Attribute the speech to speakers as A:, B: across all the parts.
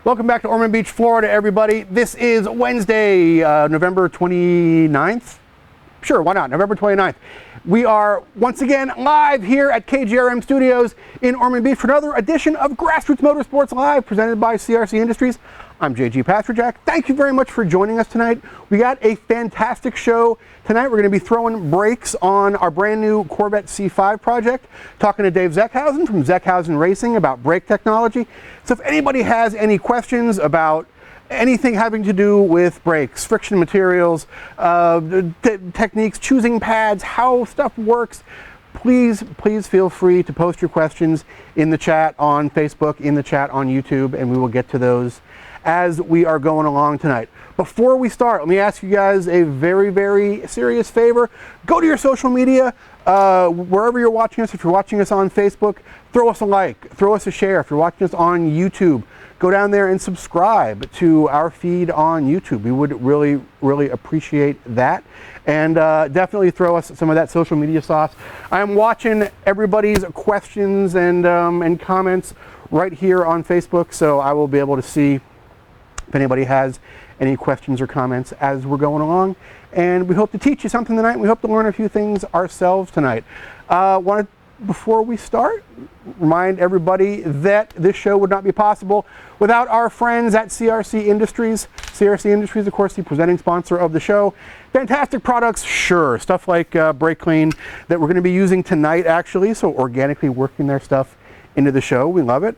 A: Welcome back to Ormond Beach, Florida, everybody. This is Wednesday, November 29th. Sure, why not? November 29th. We are once again live here at GRM Studios in Ormond Beach for another edition of Grassroots Motorsports Live, presented by CRC Industries. I'm JG Pasterjack. Thank you very much for joining us tonight. We got a fantastic show tonight. We're going to be throwing brakes on our brand new Corvette C5 project, talking to Dave Zeckhausen from Zeckhausen Racing about brake technology. So if anybody has any questions about anything having to do with brakes, friction materials, techniques, choosing pads, how stuff works, please feel free to post your questions in the chat on Facebook, in the chat on YouTube, and we will get to those as we are going along tonight. Before we start, let me ask you guys a very, very serious favor. Go to your social media, wherever you're watching us. If you're watching us on Facebook, throw us a like, throw us a share. If you're watching us on YouTube, go down there and subscribe to our feed on YouTube. We would really, really appreciate that. And definitely throw us some of that social media sauce. I'm watching everybody's questions and comments right here on Facebook, so I will be able to see if anybody has any questions or comments as we're going along. And we hope to teach you something tonight. We hope to learn a few things ourselves tonight. Before we start, remind everybody that this show would not be possible without our friends at CRC Industries. CRC Industries, of course, the presenting sponsor of the show. Fantastic products, sure. Stuff like Brake Clean that we're going to be using tonight, actually. So organically working their stuff into the show. We love it.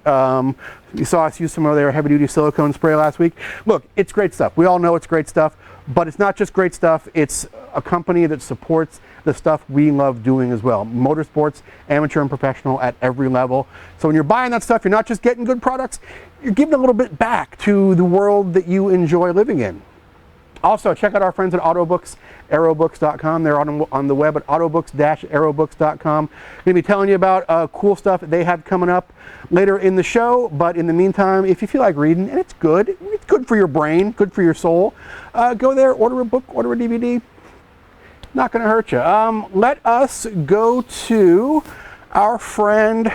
A: You saw us use some of their heavy-duty silicone spray last week. Look, it's great stuff. We all know it's great stuff, but it's not just great stuff. It's a company that supports the stuff we love doing as well. Motorsports, amateur and professional at every level. So when you're buying that stuff, you're not just getting good products, you're giving a little bit back to the world that you enjoy living in. Also, check out our friends at Autobooks, aerobooks.com. They're on the web at autobooks-aerobooks.com. Going to be telling you about cool stuff that they have coming up later in the show. But in the meantime, if you feel like reading, and it's good for your brain, good for your soul, go there, order a book, order a DVD. Not going to hurt you. Let us go to our friend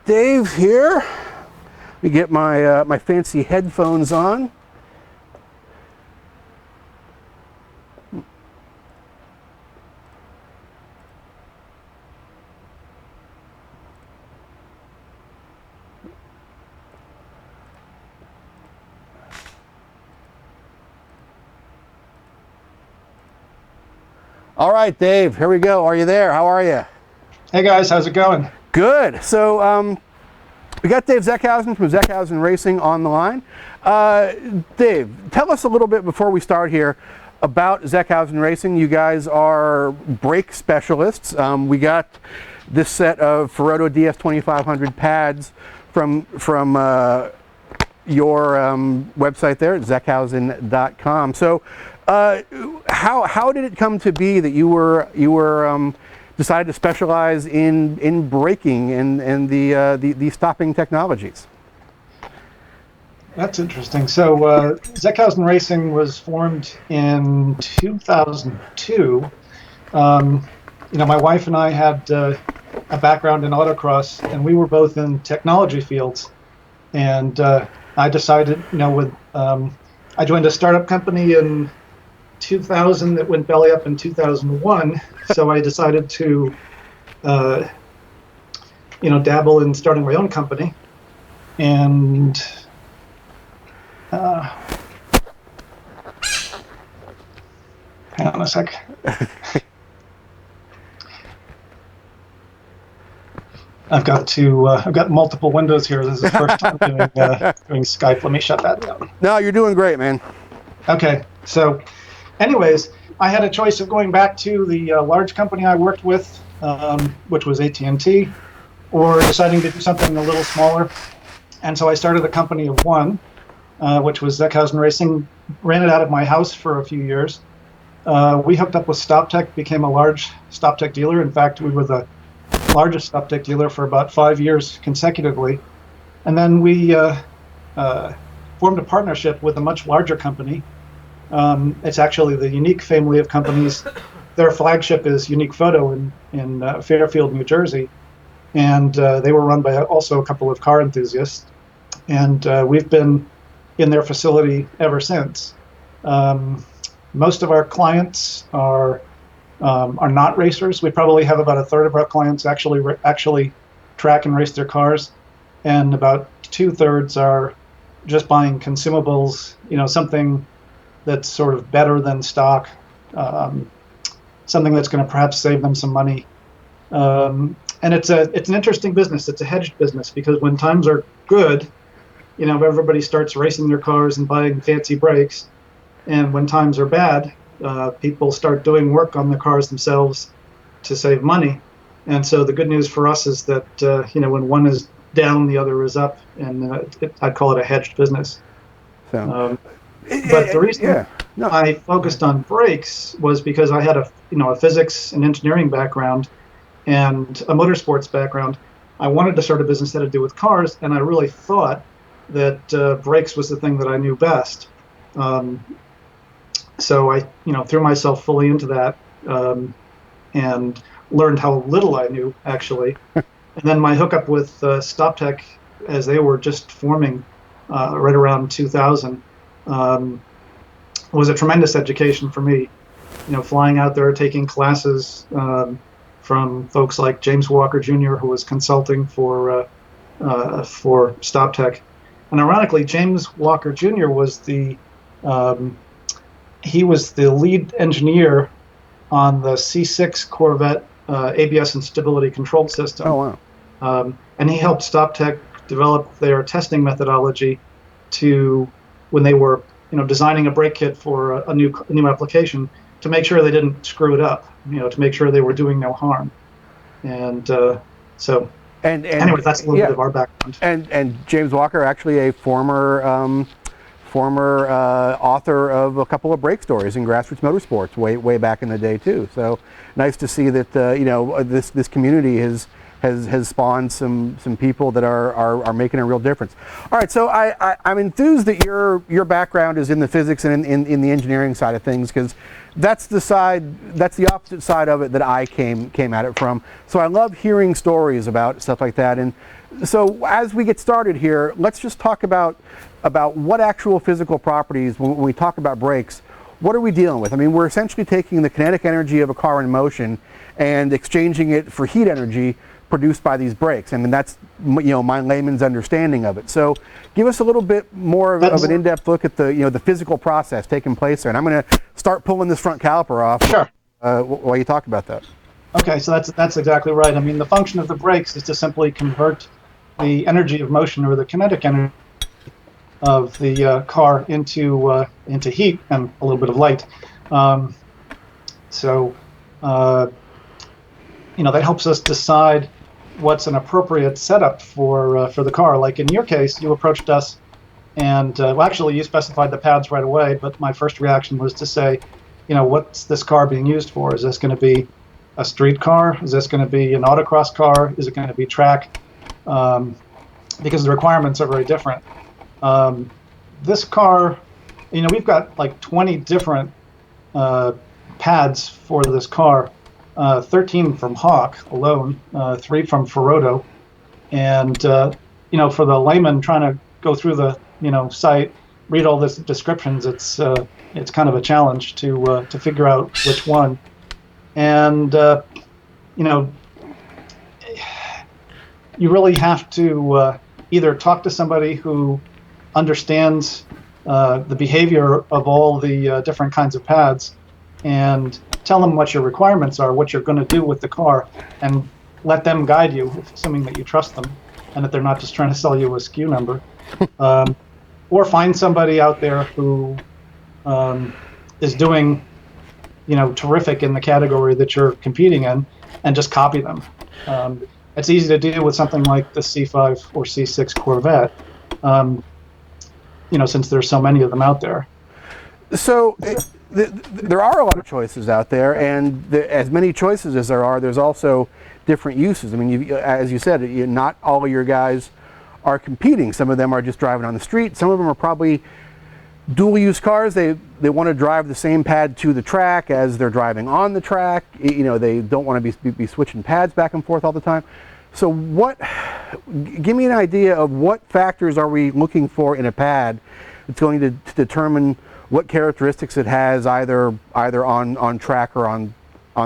A: Dave here. Let me get my fancy headphones on. All right, Dave, here we go. Are you there? How are you?
B: Hey guys, how's it going?
A: Good. So we got Dave Zeckhausen from Zeckhausen Racing on the line. Dave, tell us a little bit before we start here about Zeckhausen Racing. You guys are brake specialists. We got this set of Ferodo DS2500 pads from your website there at zeckhausen.com. So how did it come to be that you were decided to specialize in braking and the stopping technologies?
B: That's interesting. So Zeckhausen Racing was formed in 2002. My wife and I had a background in autocross, and we were both in technology fields. And I decided, I joined a startup company in 2000 that went belly up in 2001. So I decided to, dabble in starting my own company. And hang on a sec. I've got multiple windows here. This is the first time doing Skype. Let me shut that down.
A: No, you're doing great, man.
B: Okay, so anyways, I had a choice of going back to the large company I worked with, which was AT&T, or deciding to do something a little smaller. And so I started a company of one, which was Zeckhausen Racing. Ran it out of my house for a few years. We hooked up with StopTech, became a large StopTech dealer. In fact, we were the largest StopTech dealer for about 5 years consecutively. And then we formed a partnership with a much larger company. It's actually the Unique family of companies. Their flagship is Unique Photo in Fairfield, New Jersey. And they were run by also a couple of car enthusiasts. and we've been in their facility ever since. Most of our clients are not racers. We probably have about a third of our clients actually track and race their cars, and about 2/3 are just buying consumables. Something that's sort of better than stock, something that's going to perhaps save them some money. And it's an interesting business. It's a hedged business because when times are good, everybody starts racing their cars and buying fancy brakes, and when times are bad, people start doing work on the cars themselves to save money. And so the good news for us is that when one is down, the other is up, and I'd call it a hedged business.
A: So,
B: but the reason I focused on brakes was because I had a physics and engineering background and a motorsports background. I wanted to start a business that had to do with cars, and I really thought that brakes was the thing that I knew best. So I threw myself fully into that, and learned how little I knew, actually. And then my hookup with StopTech, as they were just forming right around 2000, was a tremendous education for me. Flying out there, taking classes from folks like James Walker Jr., who was consulting for StopTech. And ironically, James Walker Jr. was the lead engineer on the C6 Corvette ABS and stability control system.
A: Oh, wow.
B: And he helped StopTech develop their testing methodology to, when they were designing a brake kit for a new application, to make sure they didn't screw it up, to make sure they were doing no harm. And so anyway, that's a little bit of our background.
A: And James Walker, actually a former author of a couple of brake stories in grassroots motorsports way back in the day too. So nice to see that this community has spawned some people that are making a real difference. All right, so I'm enthused that your background is in the physics and in the engineering side of things, because that's the opposite side of it that I came at it from. So I love hearing stories about stuff like that. And so as we get started here, let's just talk about what actual physical properties, when we talk about brakes, what are we dealing with? I mean, we're essentially taking the kinetic energy of a car in motion and exchanging it for heat energy produced by these brakes. I mean, that's my layman's understanding of it. So give us a little bit more of an in-depth look at the physical process taking place there. And I'm going to start pulling this front caliper off.
B: Sure.
A: While you talk about that.
B: Okay, so that's exactly right. I mean, the function of the brakes is to simply convert the energy of motion, or the kinetic energy of the car, into heat and a little bit of light. That helps us decide what's an appropriate setup for the car. Like in your case, you approached us, and actually you specified the pads right away. But my first reaction was to say, what's this car being used for? Is this going to be a street car? Is this going to be an autocross car? Is it going to be track? Because the requirements are very different. This car, we've got like 20 different pads for this car. 13 from Hawk alone, 3 from Ferodo, and for the layman trying to go through the site, read all this descriptions, it's kind of a challenge to figure out which one. And you really have to either talk to somebody who understands the behavior of all the different kinds of pads, and tell them what your requirements are, what you're going to do with the car, and let them guide you, assuming that you trust them and that they're not just trying to sell you a SKU number. Or find somebody out there who is doing terrific in the category that you're competing in, and just copy them. It's easy to do with something like the C5 or C6 Corvette, since there's so many of them out there.
A: So there are a lot of choices out there, and as many choices as there are, there's also different uses. I mean, as you said, not all of your guys are competing. Some of them are just driving on the street. Some of them are probably dual-use cars. They want to drive the same pad to the track as they're driving on the track. They don't want to be switching pads back and forth all the time. So what Give me an idea of what factors are we looking for in a pad that's going to determine what characteristics it has either on track or on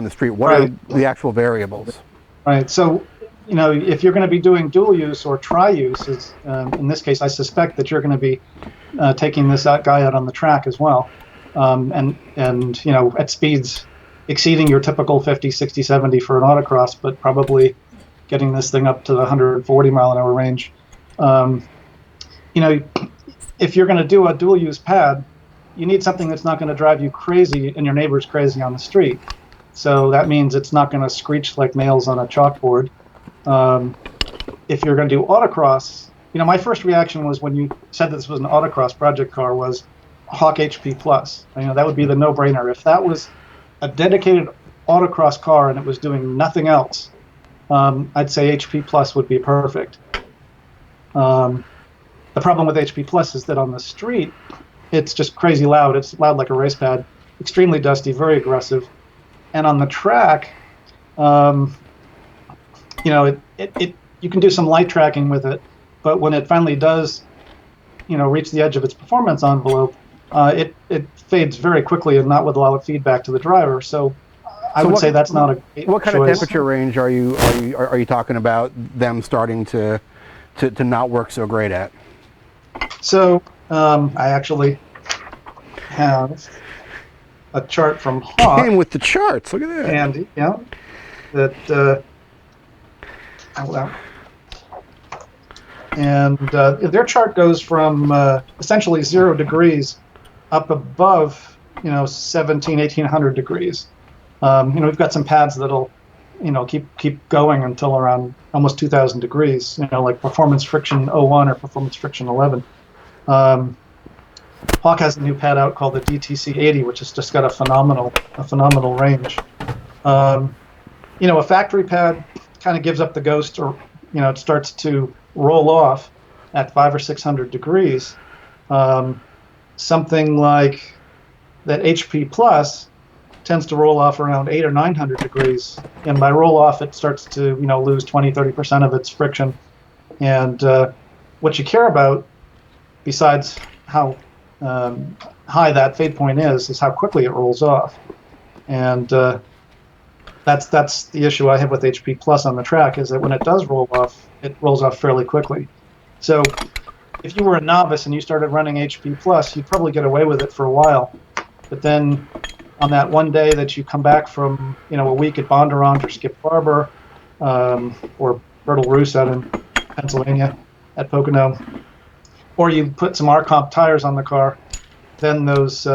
A: the street. What are the actual variables?
B: Right. So, if you're going to be doing dual use or tri-use, in this case, I suspect that you're going to be taking this guy out on the track as well, and at speeds exceeding your typical 50, 60, 70 for an autocross, but probably getting this thing up to the 140 mile an hour range. If you're going to do a dual use pad, you need something that's not going to drive you crazy and your neighbors crazy on the street. So that means it's not going to screech like nails on a chalkboard. If you're going to do autocross, my first reaction was when you said that this was an autocross project car was Hawk HP Plus. That would be the no-brainer. If that was a dedicated autocross car and it was doing nothing else, I'd say HP Plus would be perfect. The problem with HP Plus is that on the street, it's just crazy loud. It's loud like a race pad, extremely dusty, very aggressive. And on the track, you can do some light tracking with it, but when it finally does, reach the edge of its performance envelope, it fades very quickly and not with a lot of feedback to the driver. So I would say that's not a great
A: What kind
B: choice.
A: of temperature range are you talking about them starting to not work so great at?
B: So I actually have a chart from Hawk.
A: Came with the charts. Look at that.
B: And their chart goes from essentially 0 degrees up above 1800 degrees. We've got some pads that'll keep going until around almost 2000 degrees, like Performance Friction 01 or Performance Friction 11. Hawk has a new pad out called the DTC 80, which has just got a phenomenal range. A factory pad kind of gives up the ghost, or it starts to roll off at 500 or 600 degrees. Something like that HP Plus tends to roll off around 800 or 900 degrees, and by roll off it starts to lose 20-30% of its friction. And what you care about, besides how high that fade point is how quickly it rolls off. And that's the issue I have with HP Plus on the track, is that when it does roll off, it rolls off fairly quickly. So if you were a novice and you started running HP Plus, you'd probably get away with it for a while. But then on that one day that you come back from a week at Bondurant or Skip Barber or Bertil Roos out in Pennsylvania at Pocono, or you put some R-Comp tires on the car, then those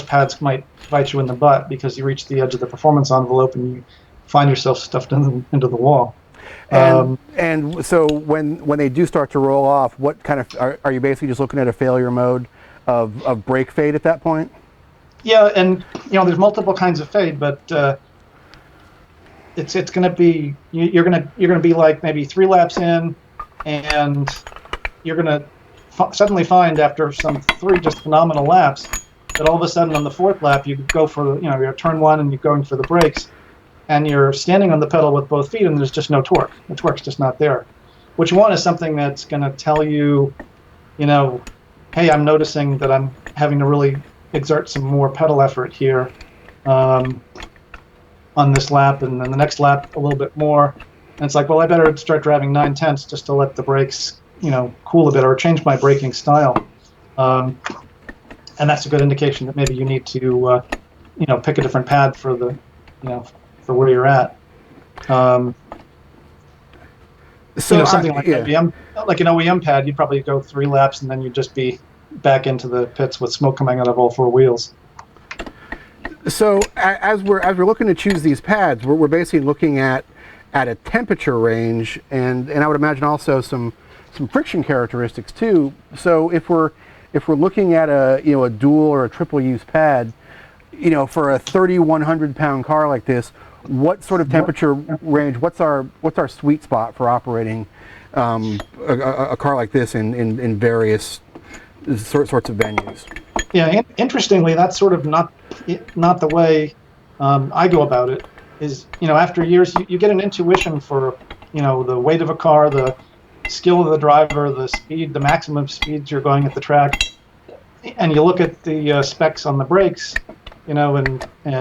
B: pads might bite you in the butt because you reach the edge of the performance envelope and you find yourself stuffed into the wall.
A: And so when they do start to roll off, what kind of are you basically just looking at a failure mode of brake fade at that point?
B: Yeah, and there's multiple kinds of fade, but it's going to be you're going to be like maybe 3 laps in, and you're going to suddenly find after some 3 just phenomenal laps that all of a sudden on the 4th lap you go for you're turn 1 and you're going for the brakes, and you're standing on the pedal with both feet and there's just no torque. The torque's just not there. What you want is something that's going to tell you, hey, I'm noticing that I'm having to really exert some more pedal effort here on this lap, and then the next lap a little bit more. And it's like, well, I better start driving 9/10 just to let the brakes cool a bit, or change my braking style. And that's a good indication that maybe you need to pick a different pad for the for where you're at. Something like an OEM pad, you'd probably go 3 laps and then you'd just be back into the pits with smoke coming out of all 4 wheels.
A: So as we're looking to choose these pads, we're basically looking at a temperature range, and I would imagine also some friction characteristics too. So if we're looking at a dual or a triple use pad, for a 3,100 pound car like this, what sort of temperature range? What's our sweet spot for operating a car like this in various sorts of venues?
B: Yeah, interestingly, that's sort of not the way I go about it. Is after years you get an intuition for the weight of a car, the skill of the driver, the speed, the maximum speeds you're going at the track, and you look at the specs on the brakes, you know, and you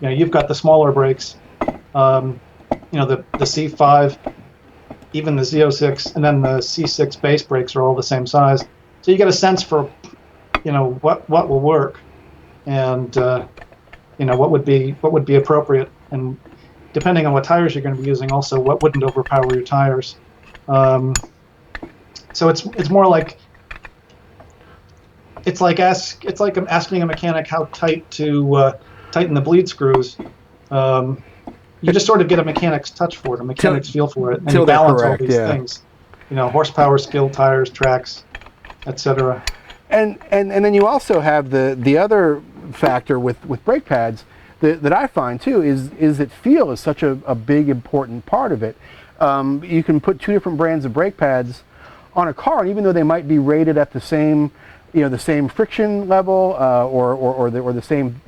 B: know, you've got the smaller brakes, you know, the C5, even the Z06, and then the C6 base brakes are all the same size. So you get a sense for, you know, what will work, and you know, what would be appropriate, and depending on what tires you're going to be using, also what wouldn't overpower your tires. So it's more like I'm asking a mechanic how tight to tighten the bleed screws. You just sort of get a mechanic's touch for it, a mechanic's feel for it, and you balance all these things. You know, horsepower, skill, tires, tracks, etc.
A: And then you also have the other factor with brake pads that I find too is that feel is such a big important part of it. You can put two different brands of brake pads on a car, and even though they might be rated at the same, you know, the same friction level, or the same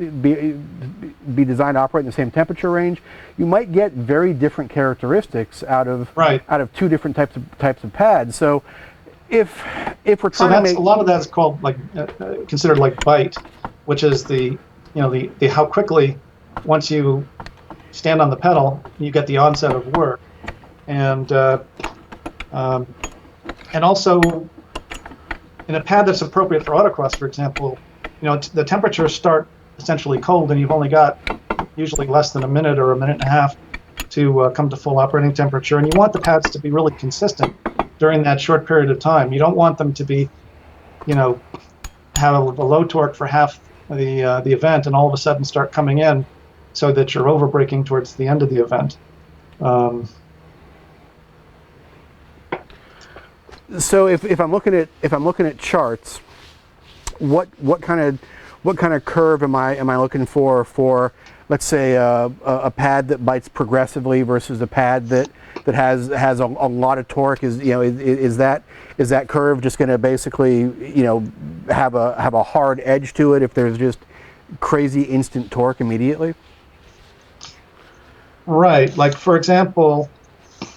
A: be designed to operate in the same temperature range, you might get very different characteristics out of two different types of pads. So if we're trying to make,
B: a lot of that is called like considered like bite, which is the how quickly once you stand on the pedal you get the onset of work, and also in a pad that's appropriate for autocross, for example, you know, the temperatures start essentially cold, and you've only got usually less than a minute or a minute and a half to come to full operating temperature, and you want the pads to be really consistent during that short period of time. You don't want them to be, you know, have a low torque for half the event and all of a sudden start coming in so that you're over braking towards the end of the event.
A: So if I'm looking at charts, what kind of curve am I looking for let's say a pad that bites progressively versus a pad that has a lot of torque? Is that curve just going to basically, you know, have a hard edge to it if there's just crazy instant torque immediately?
B: Right. Like, for example,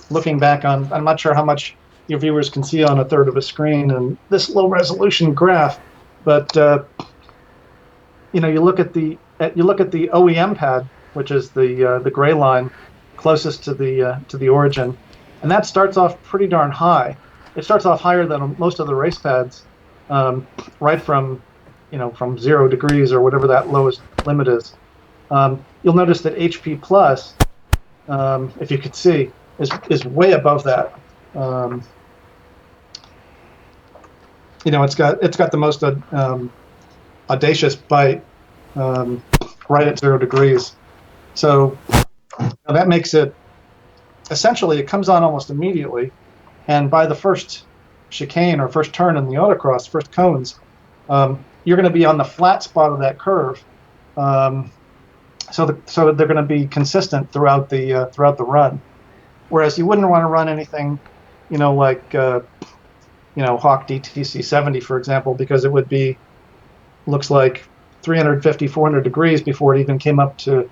B: looking back on, I'm not sure how much your viewers can see on a third of a screen and this low resolution graph, but you know, you look at the OEM pad, which is the gray line closest to the origin, and that starts off pretty darn high. It starts off higher than most of the race pads, right from, you know, from 0 degrees or whatever that lowest limit is. You'll notice that HP Plus, if you could see, is way above that. You know, it's got the most audacious bite right at 0 degrees. So that makes it, essentially, it comes on almost immediately, and by the first chicane or first turn in the autocross, first cones, you're going to be on the flat spot of that curve. So they're going to be consistent throughout the run. Whereas you wouldn't want to run anything, you know, like you know, Hawk DTC 70, for example, because it would be, looks like 350, 400 degrees before it even came up to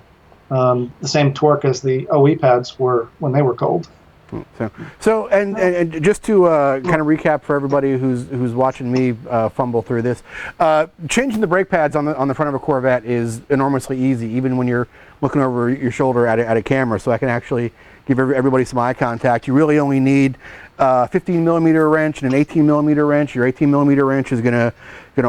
B: the same torque as the OE pads were when they were cold.
A: So and just to kind of recap for everybody who's watching me fumble through this, changing the brake pads on the front of a Corvette is enormously easy, even when you're looking over your shoulder at a camera. So I can actually give everybody some eye contact. You really only need a 15 millimeter wrench and an 18 millimeter wrench. Your 18 millimeter wrench is gonna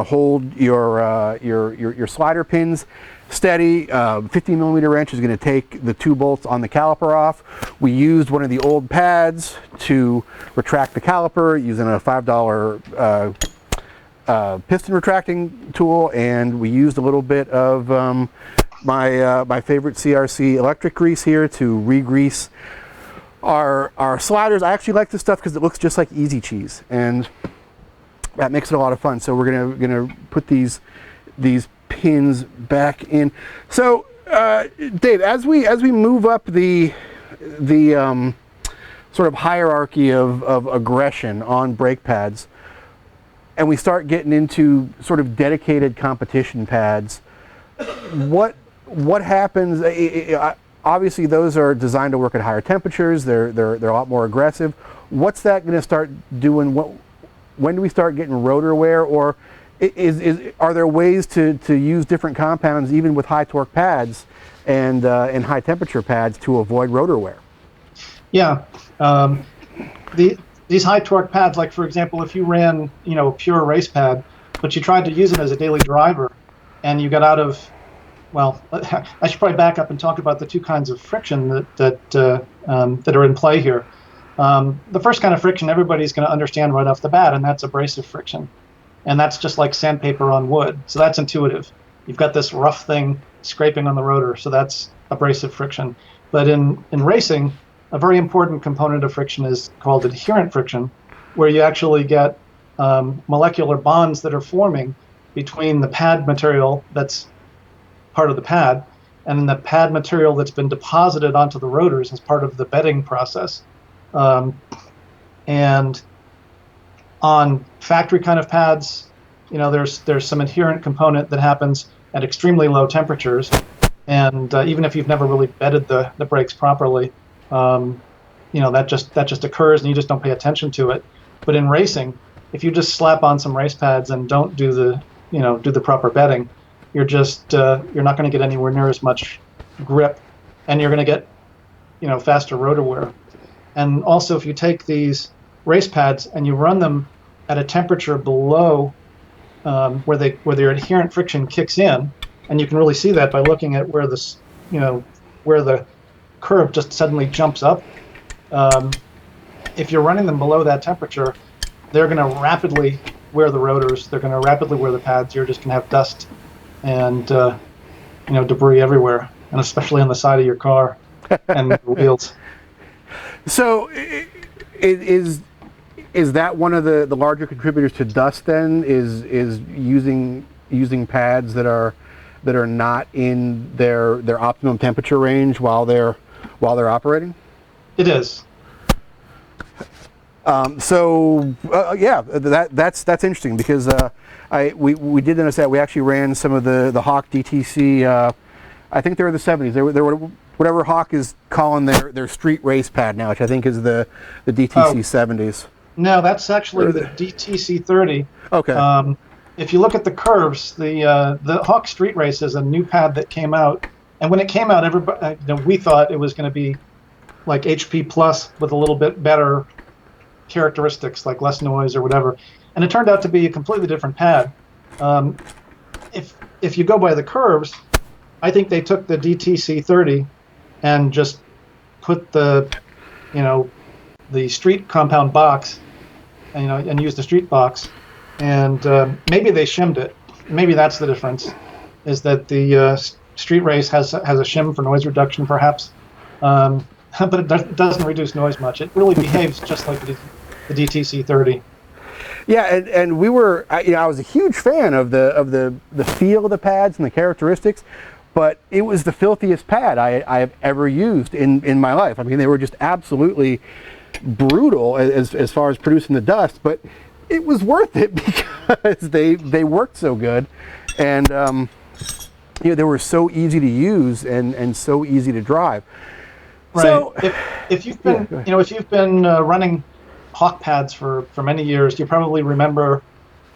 A: hold your slider pins steady. 15 millimeter wrench is going to take the two bolts on the caliper off. We used one of the old pads to retract the caliper using a $5 piston retracting tool, and we used a little bit of my favorite CRC electric grease here to re-grease our sliders. I actually like this stuff because it looks just like easy cheese, and that makes it a lot of fun. So we're gonna put these pins back in. So Dave, as we move up the sort of hierarchy of aggression on brake pads, and we start getting into sort of dedicated competition pads, what happens? obviously those are designed to work at higher temperatures. They're a lot more aggressive. What's that going to start doing? When do we start getting rotor wear, or are there ways to use different compounds even with high torque pads and high temperature pads to avoid rotor wear?
B: Yeah, these high torque pads, like for example, if you ran a pure race pad, but you tried to use it as a daily driver, and you got out of, well, I should probably back up and talk about the two kinds of friction that are in play here. The first kind of friction everybody's going to understand right off the bat, and that's abrasive friction. And that's just like sandpaper on wood. So that's intuitive. You've got this rough thing scraping on the rotor, so that's abrasive friction. But in racing, a very important component of friction is called adherent friction, where you actually get molecular bonds that are forming between the pad material that's part of the pad and the pad material that's been deposited onto the rotors as part of the bedding process. And on factory kind of pads, there's some adherent component that happens at extremely low temperatures, and even if you've never really bedded the brakes properly, that just occurs and you just don't pay attention to it. But in racing, if you just slap on some race pads and don't do the proper bedding, you're not going to get anywhere near as much grip, and you're going to get faster rotor wear. And also, if you take these race pads and you run them at a temperature below where their adherent friction kicks in, and you can really see that by looking at where the curve just suddenly jumps up. If you're running them below that temperature, they're going to rapidly wear the rotors. They're going to rapidly wear the pads. You're just going to have dust and debris everywhere, and especially on the side of your car and the wheels.
A: So, is that one of the larger contributors to dust? Then is using pads that are not in their optimum temperature range while they're operating?
B: It is.
A: Yeah, that's interesting, because we did notice that we actually ran some of the Hawk DTC. I think they were the 70s. They were whatever Hawk is calling their street race pad now, which I think is the DTC 70s.
B: No, that's actually the DTC 30.
A: Okay.
B: If you look at the curves, the Hawk Street Race is a new pad that came out, and when it came out, everybody, we thought it was going to be like HP Plus with a little bit better characteristics, like less noise or whatever, and it turned out to be a completely different pad. If you go by the curves, I think they took the DTC 30 and just put the street compound box, and used the street box, and maybe they shimmed it. Maybe that's the difference, is that the street race has a shim for noise reduction, perhaps, but it doesn't reduce noise much. It really behaves just like the DTC 30.
A: Yeah, and we were, I was a huge fan of the feel of the pads and the characteristics, but it was the filthiest pad I have ever used in my life. I mean, they were just absolutely brutal as far as producing the dust, but it was worth it because they worked so good, and they were so easy to use and so easy to drive.
B: Right. So if you've been if you've been running Hawk pads for many years, you probably remember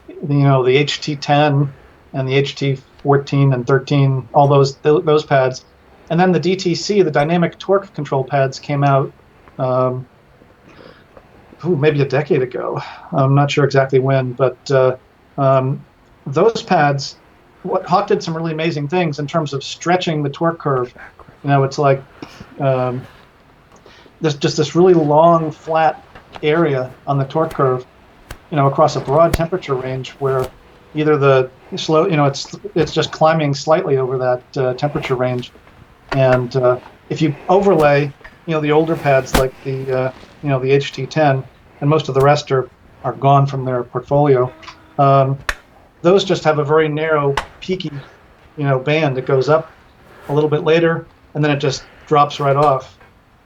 B: the HT10 and the HT14 and 13, all those pads, and then the DTC, the dynamic torque control pads, came out maybe a decade ago. I'm not sure exactly when, but those pads, Hawk did some really amazing things in terms of stretching the torque curve. It's like there's just this really long, flat area on the torque curve, across a broad temperature range, where either the slow, it's just climbing slightly over that temperature range, and if you overlay, the older pads like the HT10, and most of the rest are gone from their portfolio. Those just have a very narrow, peaky, band that goes up a little bit later, and then it just drops right off.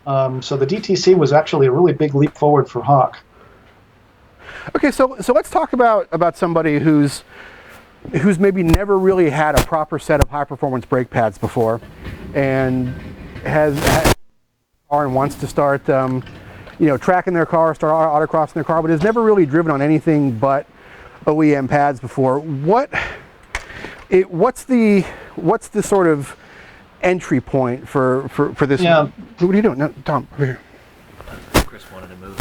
B: So the DTC was actually a really big leap forward for Hawk.
A: Okay, so let's talk about somebody who's maybe never really had a proper set of high performance brake pads before, and has car and wants to start, tracking their car, start autocrossing their car, but has never really driven on anything but OEM pads before. What's the sort of entry point for this?
B: Yeah.
A: What are you doing? No, Tom, over here.
C: Chris wanted to move.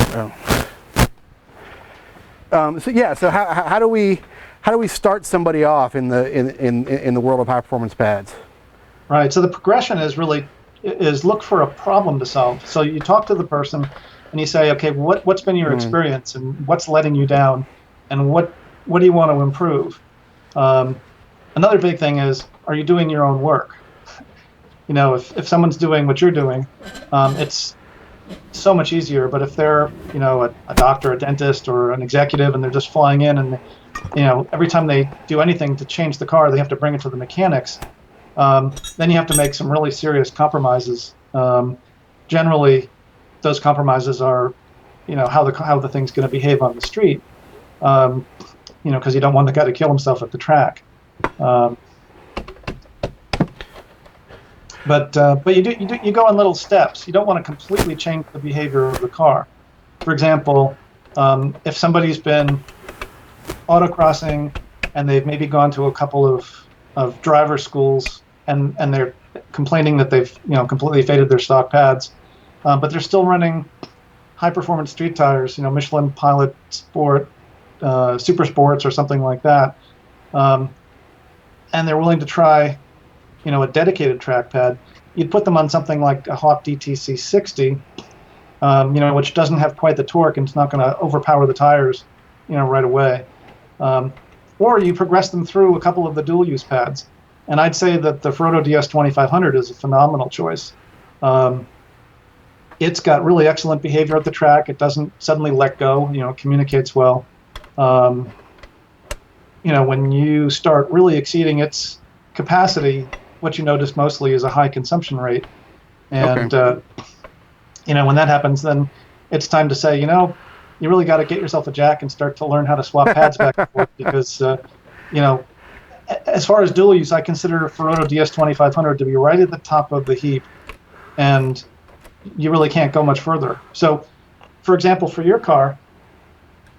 A: Oh. So how do we start somebody off in the world of high performance pads?
B: Right. So the progression is look for a problem to solve. So you talk to the person and you say, okay, what's been your experience and what's letting you down, and what do you want to improve? Another big thing is, are you doing your own work? If someone's doing what you're doing, it's so much easier. But if they're, a doctor, a dentist, or an executive, and they're just flying in, and every time they do anything to change the car, they have to bring it to the mechanics. Then you have to make some really serious compromises. Generally, those compromises are, how the thing's going to behave on the street. Because you don't want the guy to kill himself at the track. But you go in little steps. You don't want to completely change the behavior of the car. For example, if somebody's been autocrossing and they've maybe gone to a couple of driver schools and they're complaining that they've completely faded their stock pads, but they're still running high performance street tires, Michelin Pilot Sport, Super Sports, or something like that, and they're willing to try a dedicated track pad, you'd put them on something like a Hawk DTC 60, which doesn't have quite the torque and it's not going to overpower the tires, right away. Or you progress them through a couple of the dual-use pads. And I'd say that the Ferodo DS2500 is a phenomenal choice. It's got really excellent behavior at the track. It doesn't suddenly let go, it communicates well. When you start really exceeding its capacity, what you notice mostly is a high consumption rate. And, when that happens, then it's time to say, you really got to get yourself a jack and start to learn how to swap pads back and forth because, as far as dual use, I consider Ferodo DS2500 to be right at the top of the heap, and you really can't go much further. So, for example, for your car,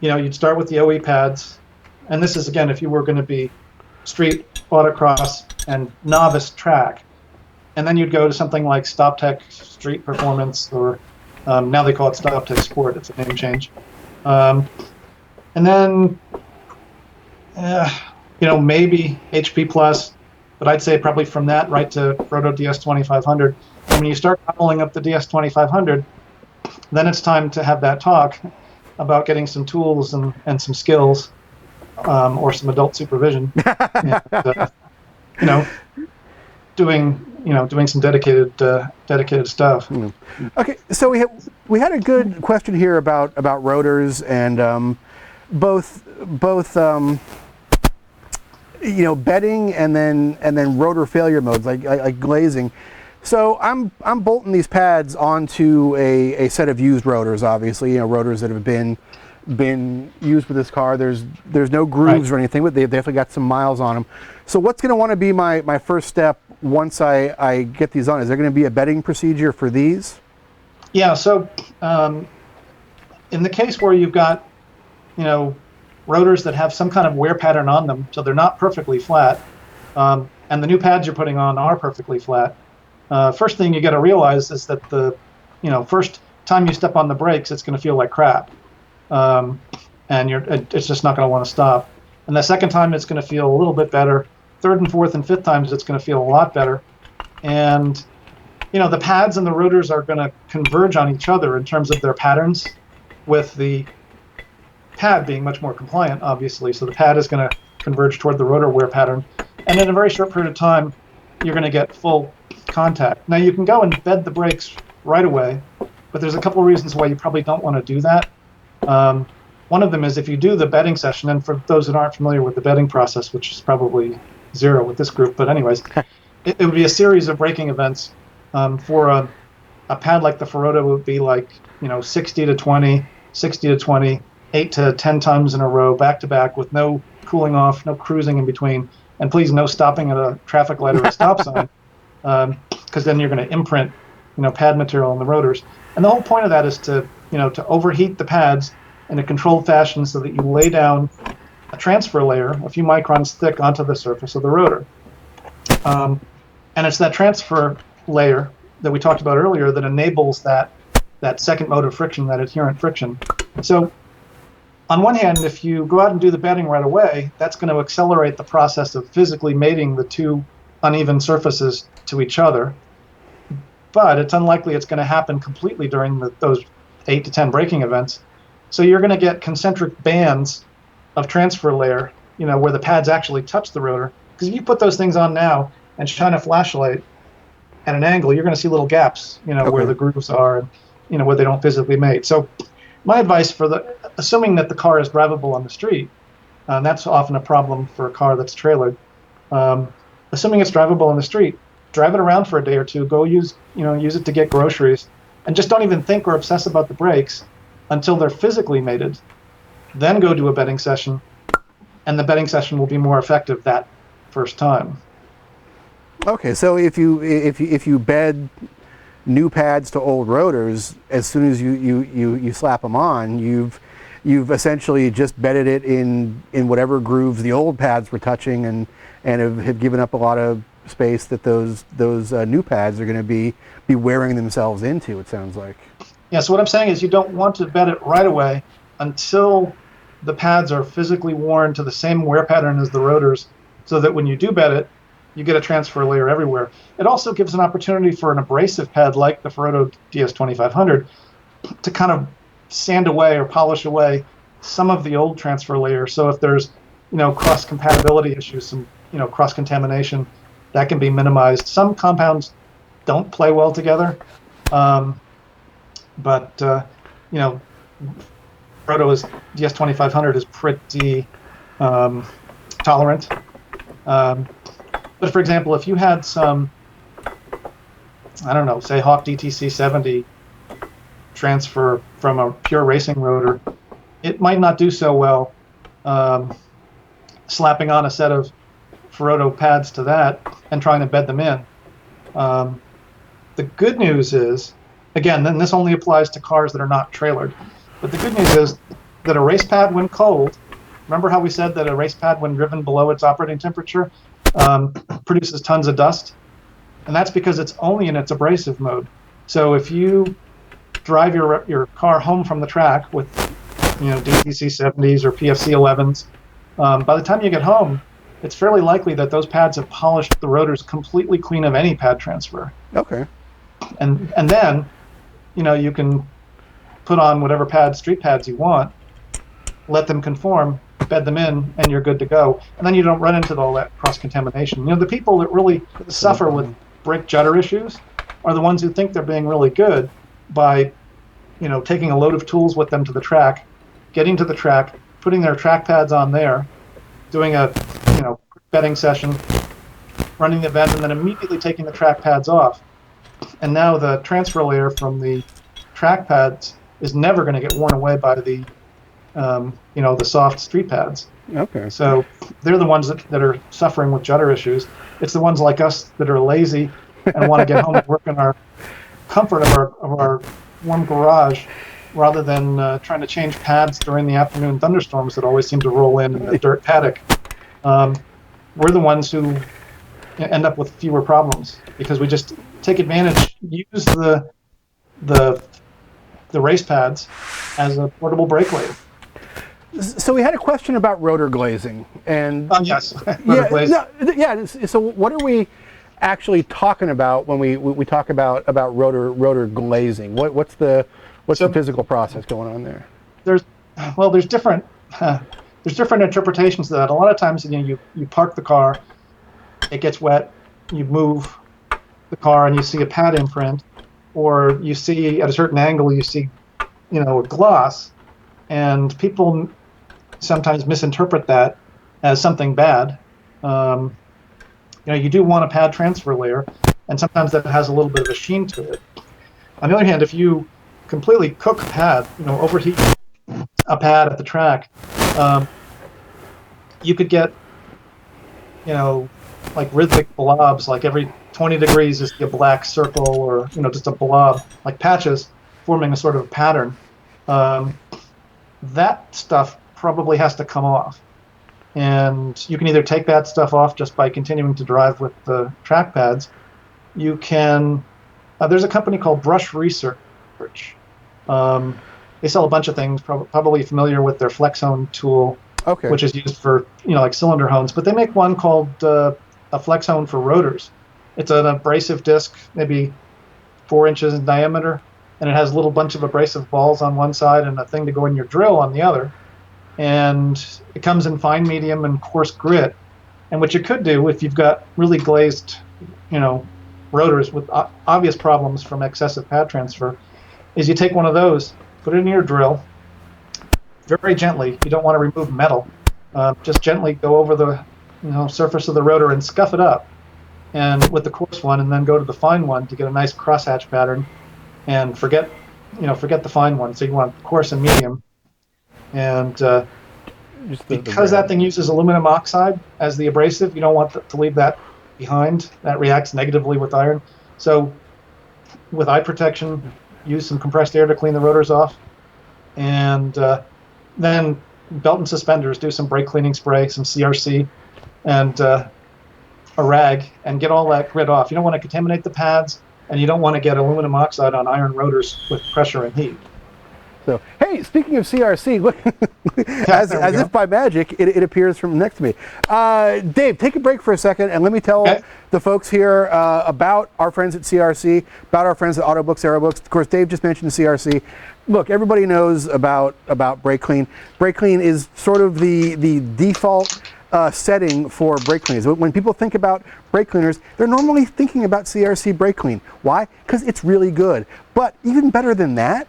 B: you'd start with the OE pads, and this is, again, if you were going to be street, autocross, and novice track, and then you'd go to something like StopTech Street Performance, or now they call it StopTech Sport. It's a name change. And then, maybe HP Plus, but I'd say probably from that right to Rotor DS2500. And when you start leveling up the DS2500, then it's time to have that talk about getting some tools and some skills, or some adult supervision, and, doing some dedicated stuff.
A: Okay, so we had a good question here about rotors and both bedding and then rotor failure modes like glazing. So I'm bolting these pads onto a set of used rotors, obviously, rotors that have been used with this car. There's no grooves or anything, but they've definitely got some miles on them. So what's going to want to be my first step once I get these on? Is there going to be a bedding procedure for these?
B: Yeah, so in the case where you've got, rotors that have some kind of wear pattern on them, so they're not perfectly flat, and the new pads you're putting on are perfectly flat, first thing you got to realize is that the, first time you step on the brakes, it's going to feel like crap. And it's just not going to want to stop. And the second time, it's going to feel a little bit better. Third and fourth and fifth times, it's going to feel a lot better. And, the pads and the rotors are going to converge on each other in terms of their patterns, with the pad being much more compliant, obviously. So the pad is going to converge toward the rotor wear pattern. And in a very short period of time, you're going to get full contact. Now, you can go and bed the brakes right away, but there's a couple of reasons why you probably don't want to do that. One of them is if you do the bedding session, and for those that aren't familiar with the bedding process, which is probably zero with this group, but anyways, it would be a series of braking events. For a pad like the Ferodo, would be like 60 to 20, 60 to 20, 8 to 10 times in a row, back to back, with no cooling off, no cruising in between, and please no stopping at a traffic light or a stop sign, because then you're going to imprint pad material in the rotors. And the whole point of that is to overheat the pads in a controlled fashion so that you lay down a transfer layer a few microns thick onto the surface of the rotor. And it's that transfer layer that we talked about earlier that enables that second mode of friction, that adherent friction. So on one hand, if you go out and do the bedding right away, that's going to accelerate the process of physically mating the two uneven surfaces to each other. But it's unlikely it's going to happen completely during those 8 to 10 braking events. So you're going to get concentric bands of transfer layer, where the pads actually touch the rotor. Because if you put those things on now and shine a flashlight at an angle, you're going to see little gaps, where the grooves are, and where they don't physically mate. So my advice assuming that the car is drivable on the street, and that's often a problem for a car that's trailered. Assuming it's drivable on the street, drive it around for a day or two, go use it to get groceries, and just don't even think or obsess about the brakes until they're physically mated. Then go do a bedding session, and the bedding session will be more effective that first time.
A: Okay, so if you bed new pads to old rotors, as soon as you slap them on, you've essentially just bedded it in whatever grooves the old pads were touching, and have given up a lot of space that those new pads are going to be wearing themselves into, it sounds like.
B: Yeah, so what I'm saying is you don't want to bed it right away until the pads are physically worn to the same wear pattern as the rotors, so that when you do bed it, you get a transfer layer everywhere. It also gives an opportunity for an abrasive pad like the Ferodo DS2500 to kind of sand away or polish away some of the old transfer layer. So if there's cross-compatibility issues, some cross-contamination, that can be minimized. Some compounds don't play well together, but Ferodo DS2500 is pretty tolerant. But for example, if you had some, say Hawk DTC 70 transfer from a pure racing rotor, it might not do so well slapping on a set of Ferodo pads to that and trying to bed them in. The good news is, again, then this only applies to cars that are not trailered, but the good news is that a race pad when cold, remember how we said that a race pad when driven below its operating temperature produces tons of dust? And that's because it's only in its abrasive mode. So if you drive your car home from the track with DTC 70s or PFC 11s, by the time you get home, it's fairly likely that those pads have polished the rotors completely clean of any pad transfer.
A: Okay.
B: And then you can put on whatever street pads you want, let them conform, bed them in, and you're good to go. And then you don't run into all that cross-contamination. The people that really suffer with brake judder issues are the ones who think they're being really good by, taking a load of tools with them to the track, getting to the track, putting their track pads on there, doing a, bedding session, running the vent, and then immediately taking the track pads off. And now the transfer layer from the track pads is never going to get worn away by the the soft street pads.
A: Okay.
B: So they're the ones that are suffering with judder issues. It's the ones like us that are lazy and want to get home and work in our comfort of our warm garage, rather than trying to change pads during the afternoon thunderstorms that always seem to roll in the dirt paddock. We're the ones who end up with fewer problems because we just take advantage, use the race pads as a portable brake lathe.
A: So we had a question about rotor glazing, and
B: yes, rotor glazing.
A: So what are we actually talking about when we talk about rotor glazing? What's the physical process going on there?
B: There's different interpretations of that. A lot of times, you park the car, it gets wet, you move the car, and you see a pad imprint, or you see at a certain angle you see a gloss, and people sometimes misinterpret that as something bad. You do want a pad transfer layer, and sometimes that has a little bit of a sheen to it. On the other hand, if you completely cook a pad, overheat a pad at the track, you could get, like rhythmic blobs, like every 20 degrees is a black circle, or just a blob, like patches forming a sort of pattern. That stuff probably has to come off. And you can either take that stuff off just by continuing to drive with the track pads. You can, there's a company called Brush Research. They sell a bunch of things, probably familiar with their Flex Hone tool, which is used for, like cylinder hones. But they make one called a Flex Hone for rotors. It's an abrasive disc, maybe 4 inches in diameter, and it has a little bunch of abrasive balls on one side and a thing to go in your drill on the other. And it comes in fine, medium, and coarse grit. And what you could do if you've got really glazed, rotors with obvious problems from excessive pad transfer, is you take one of those, put it in your drill, very gently. You don't want to remove metal. Just gently go over the surface of the rotor and scuff it up, and with the coarse one, and then go to the fine one to get a nice crosshatch pattern. And forget the fine one. So you want coarse and medium. And because that thing uses aluminum oxide as the abrasive, you don't want to leave that behind. That reacts negatively with iron. So with eye protection, use some compressed air to clean the rotors off. And then belt and suspenders, do some brake cleaning spray, some CRC, and a rag, and get all that grit off. You don't want to contaminate the pads, and you don't want to get aluminum oxide on iron rotors with pressure and heat.
A: So, hey, speaking of CRC, look, as if by magic, it appears from next to me. Dave, take a break for a second, and let me tell the folks here about our friends at CRC, about our friends at Autobooks, Aerobooks. Of course, Dave just mentioned CRC. Look, everybody knows about Brake Clean. Brake Clean is sort of the default setting for brake cleaners. When people think about brake cleaners, they're normally thinking about CRC Brake Clean. Why? Because it's really good. But even better than that,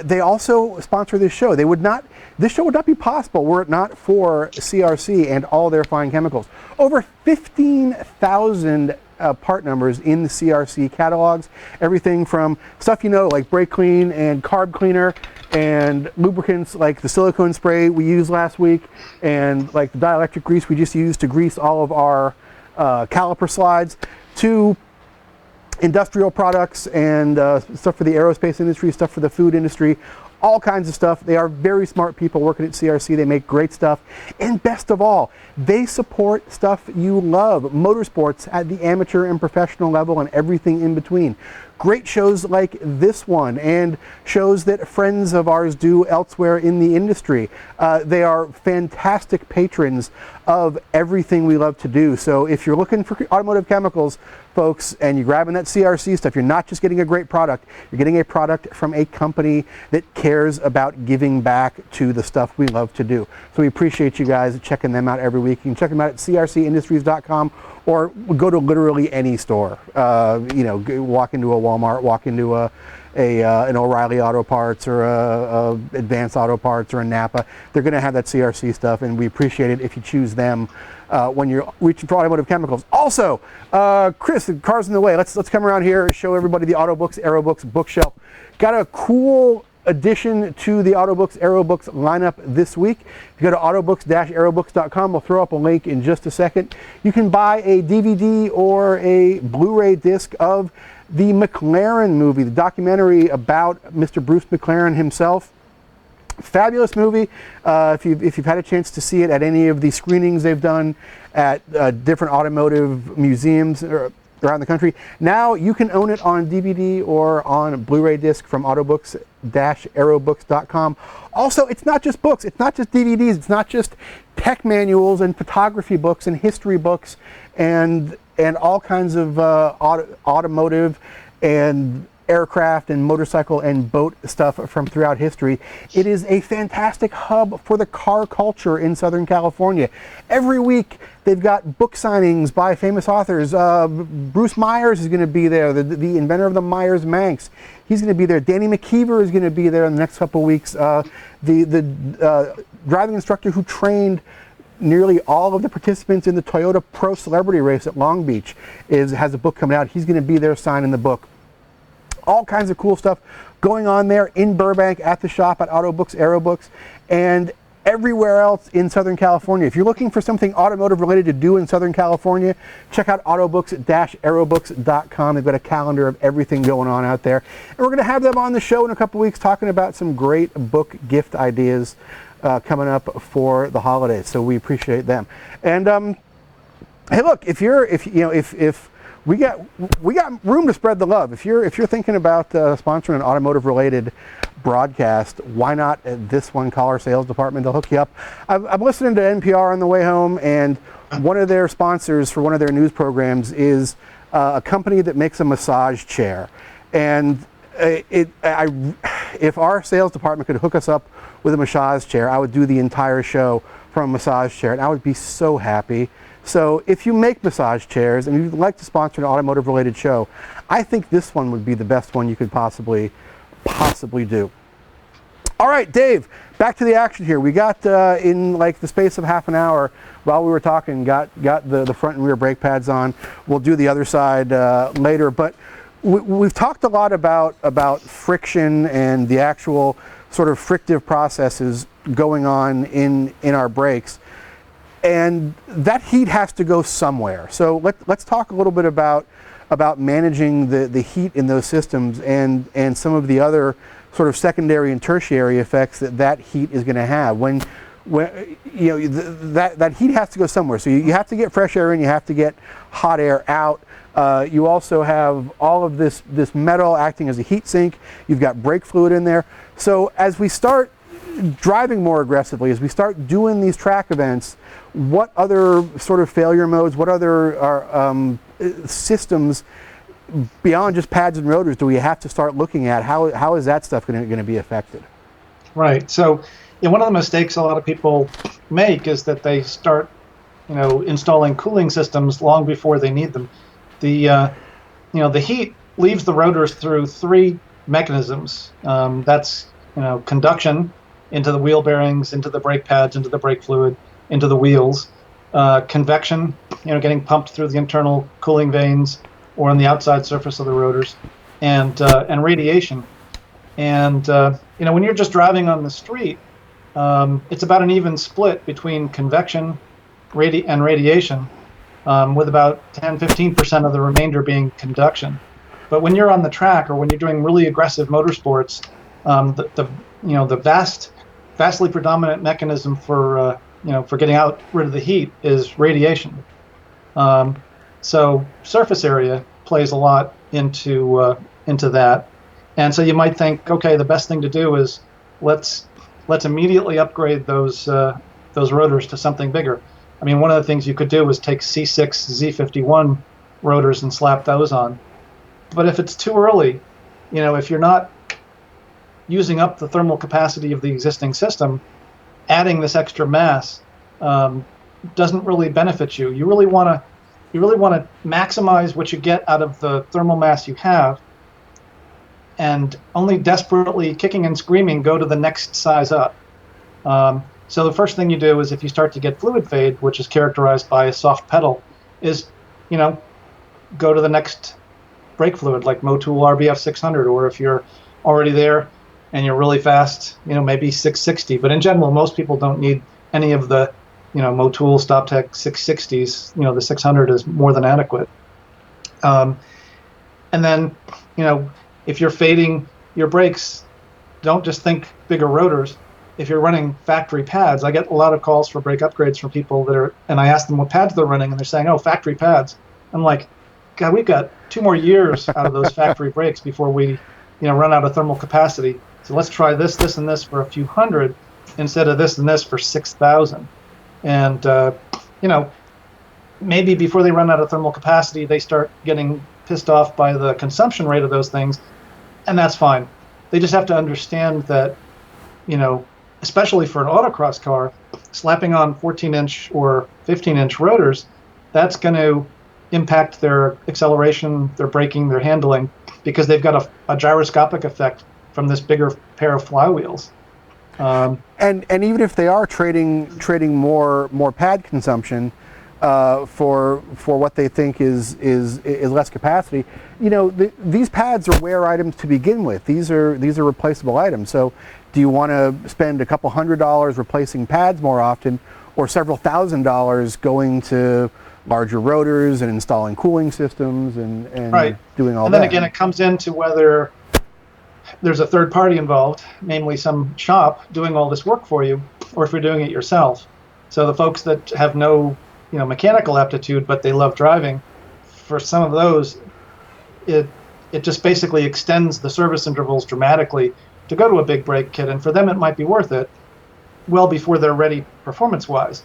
A: they also sponsor this show. This show would not be possible were it not for CRC and all their fine chemicals. Over 15,000 part numbers in the CRC catalogs. Everything from stuff like brake clean and carb cleaner, and lubricants like the silicone spray we used last week, and like the dielectric grease we just used to grease all of our caliper slides, to industrial products and stuff for the aerospace industry, stuff for the food industry, all kinds of stuff. They are very smart people working at CRC. They make great stuff. And best of all, they support stuff you love, motorsports at the amateur and professional level and everything in between. Great shows like this one, and shows that friends of ours do elsewhere in the industry. They are fantastic patrons of everything we love to do. So if you're looking for automotive chemicals, folks, and you're grabbing that CRC stuff, you're not just getting a great product, you're getting a product from a company that cares about giving back to the stuff we love to do. So we appreciate you guys checking them out every week. You can check them out at crcindustries.com, or go to literally any store. Walk into a Walmart, walk into an O'Reilly Auto Parts, or a Advanced Auto Parts, or a Napa. They're going to have that CRC stuff, and we appreciate it if you choose them when you're reaching for automotive chemicals. Also, Chris, the car's in the way. Let's come around here and show everybody the Autobooks, Aerobooks bookshelf. Got a cool addition to the Autobooks, Aerobooks lineup this week. If you go to autobooks-aerobooks.com, we'll throw up a link in just a second. You can buy a DVD or a Blu-ray disc of the McLaren movie, the documentary about Mr. Bruce McLaren himself. Fabulous movie. If you've had a chance to see it at any of the screenings they've done at different automotive museums around the country, now you can own it on DVD or on Blu-ray disc from autobooks-aerobooks.com. Also, it's not just books, it's not just DVDs, it's not just tech manuals and photography books and history books and all kinds of automotive and aircraft and motorcycle and boat stuff from throughout history. It is a fantastic hub for the car culture in Southern California. Every week they've got book signings by famous authors. Bruce Myers is going to be there, the inventor of the Myers Manx. He's going to be there. Danny McKeever is going to be there in the next couple of weeks. The driving instructor who trained nearly all of the participants in the Toyota Pro Celebrity Race at Long Beach has a book coming out. He's going to be there signing the book. All kinds of cool stuff going on there in Burbank at the shop at Autobooks, Aerobooks. And everywhere else in Southern California. If you're looking for something automotive related to do in Southern California, check out autobooks-aerobooks.com. They've got a calendar of everything going on out there. And we're going to have them on the show in a couple weeks talking about some great book gift ideas coming up for the holidays. So we appreciate them. And hey, look, if we got room to spread the love. If you're thinking about sponsoring an automotive related broadcast, why not this one? Call our sales department. They'll hook you up. I'm listening to NPR on the way home, and one of their sponsors for one of their news programs is a company that makes a massage chair. And if our sales department could hook us up with a massage chair, I would do the entire show from a massage chair, and I would be so happy. So if you make massage chairs and you'd like to sponsor an automotive related show, I think this one would be the best one you could possibly do. All right, Dave, back to the action here. We got in like the space of half an hour while we were talking, got the front and rear brake pads on. We'll do the other side later, but we've talked a lot about friction and the actual sort of frictive processes going on in our brakes. And that heat has to go somewhere. So let's talk a little bit about managing the heat in those systems and some of the other sort of secondary and tertiary effects that heat is going to have. When that heat has to go somewhere. So you have to get fresh air in, you have to get hot air out. You also have all of this metal acting as a heat sink. You've got brake fluid in there. So as we start driving more aggressively, as we start doing these track events, what other sort of failure modes, what other systems beyond just pads and rotors do we have to start looking at? How is that stuff going to be affected?
B: Right. So, one of the mistakes a lot of people make is that they start, installing cooling systems long before they need them. The heat leaves the rotors through three mechanisms. That's conduction into the wheel bearings, into the brake pads, into the brake fluid, into the wheels. Convection, getting pumped through the internal cooling veins or on the outside surface of the rotors, and radiation. And when you're just driving on the street, it's about an even split between convection and radiation, with about 10-15% of the remainder being conduction. But when you're on the track or when you're doing really aggressive motorsports, the vastly predominant mechanism for getting rid of the heat is radiation. So surface area plays a lot into that. And so you might think, okay, the best thing to do is let's immediately upgrade those rotors to something bigger. I mean, one of the things you could do is take C5 Z06 rotors and slap those on. But if it's too early, if you're not using up the thermal capacity of the existing system, adding this extra mass doesn't really benefit you. You really want to maximize what you get out of the thermal mass you have, and only desperately kicking and screaming go to the next size up. So the first thing you do is, if you start to get fluid fade, which is characterized by a soft pedal, is go to the next brake fluid, like Motul RBF 600, or if you're already there and you're really fast, maybe 660. But in general, most people don't need any of the Motul StopTech 660s. The 600 is more than adequate. And then if you're fading your brakes, don't just think bigger rotors. If you're running factory pads, I get a lot of calls for brake upgrades from people and I ask them what pads they're running, and they're saying, oh, factory pads. I'm like, God, we've got 2 more years out of those factory brakes before we run out of thermal capacity. So let's try this, and this for a few hundred instead of this and this for 6,000. And, maybe before they run out of thermal capacity, they start getting pissed off by the consumption rate of those things, and that's fine. They just have to understand that, especially for an autocross car, slapping on 14-inch or 15-inch rotors, that's going to impact their acceleration, their braking, their handling, because they've got a gyroscopic effect from this bigger pair of flywheels.
A: And even if they are trading more pad consumption for what they think is less capacity, these pads are wear items to begin with. These are replaceable items. So do you want to spend a couple $100 replacing pads more often, or several $1,000s going to larger rotors and installing cooling systems and
B: Right.
A: doing all
B: And
A: that?
B: then again, it comes into whether there's a third party involved, namely some shop doing all this work for you, or if you're doing it yourself. So the folks that have no, mechanical aptitude, but they love driving, for some of those, it just basically extends the service intervals dramatically to go to a big brake kit, and for them it might be worth it well before they're ready performance-wise.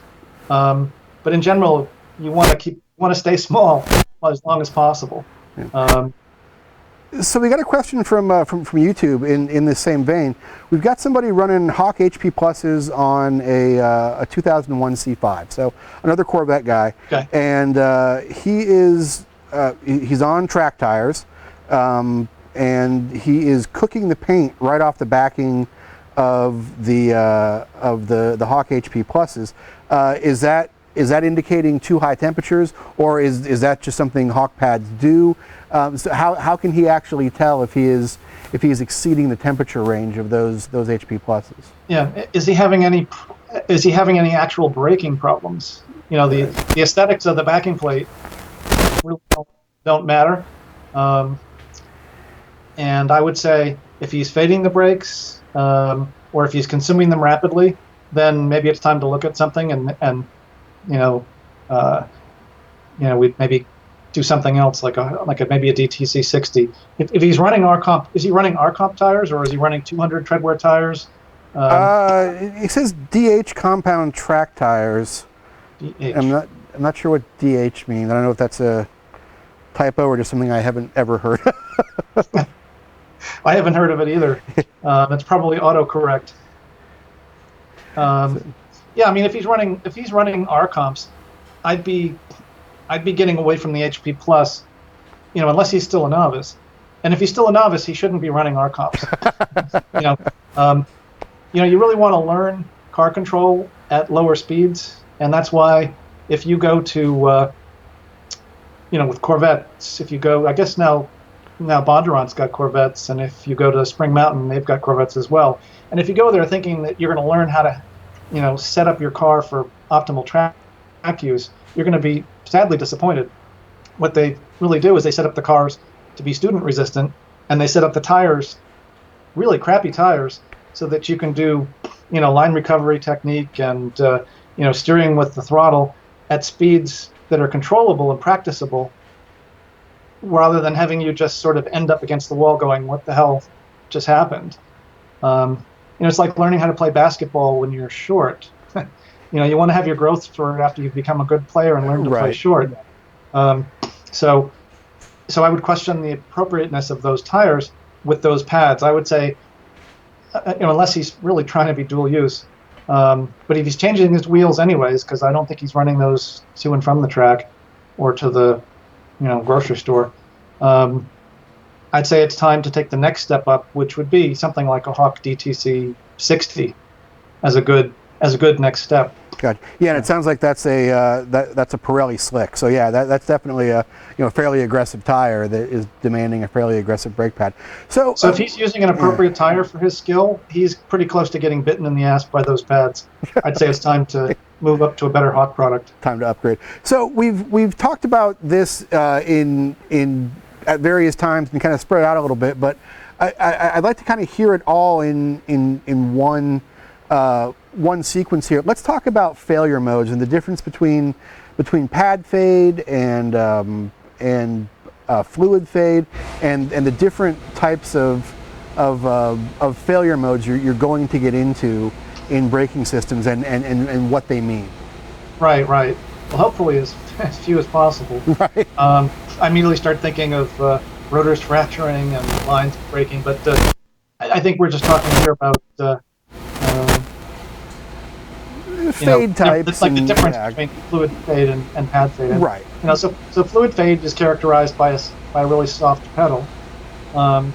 B: But in general, you want to stay small as long as possible.
A: So we got a question from YouTube in this same vein. We've got somebody running Hawk HP Pluses on a 2001 C5, so another Corvette guy,
B: Okay.
A: and he's on track tires, and he is cooking the paint right off the backing of the Hawk HP Pluses. Is that indicating too high temperatures, or is that just something Hawk pads do? So how can he actually tell if he is exceeding the temperature range of those HP Pluses?
B: Yeah, is he having any actual braking problems? The aesthetics of the backing plate really don't matter. And I would say if he's fading the brakes, or if he's consuming them rapidly, then maybe it's time to look at something and we'd maybe do something else like maybe a DTC 60. If he's running R-Comp, is he running R-Comp tires, or is he running 200 treadwear tires?
A: It says DH compound track tires.
B: DH.
A: I'm not sure what DH means. I don't know if that's a typo or just something I haven't ever heard of.
B: I haven't heard of it either. It's probably autocorrect. Yeah, I mean, if he's running R-Comps, I'd be getting away from the HP Plus, unless he's still a novice. And if he's still a novice, he shouldn't be running R-Comps. You really want to learn car control at lower speeds, and that's why if you go to, with Corvettes, if you go, I guess now Bondurant's got Corvettes, and if you go to Spring Mountain, they've got Corvettes as well. And if you go there thinking that you're going to learn how to, set up your car for optimal track use, you're going to be sadly disappointed. What they really do is they set up the cars to be student resistant, and they set up the tires, really crappy tires, so that you can do, line recovery technique and, steering with the throttle at speeds that are controllable and practicable, rather than having you just sort of end up against the wall going, what the hell just happened? It's like learning how to play basketball when you're short. You want to have your growth spurt after you've become a good player and learn to play short. So I would question the appropriateness of those tires with those pads. I would say, unless he's really trying to be dual use. But if he's changing his wheels anyways, because I don't think he's running those to and from the track or to the grocery store, I'd say it's time to take the next step up, which would be something like a Hawk DTC 60 as a good next step.
A: Good. Yeah, and it sounds like that's a Pirelli slick. So yeah, that's definitely a fairly aggressive tire that is demanding a fairly aggressive brake pad. So
B: if he's using an appropriate tire for his skill, he's pretty close to getting bitten in the ass by those pads. I'd say it's time to move up to a better Hawk product.
A: Time to upgrade. So we've talked about this at various times and kind of spread it out a little bit, but I'd like to kind of hear it all in one sequence here. Let's talk about failure modes and the difference between pad fade and fluid fade, and the different types of failure modes you're going to get into in braking systems and what they mean. Right.
B: Well, hopefully as few as possible.
A: Right.
B: I immediately start thinking of rotors fracturing and lines breaking, but I think we're just talking here about
A: fade types.
B: It's like the difference between fluid fade and pad fade.
A: Right.
B: So fluid fade is characterized by a really soft pedal, and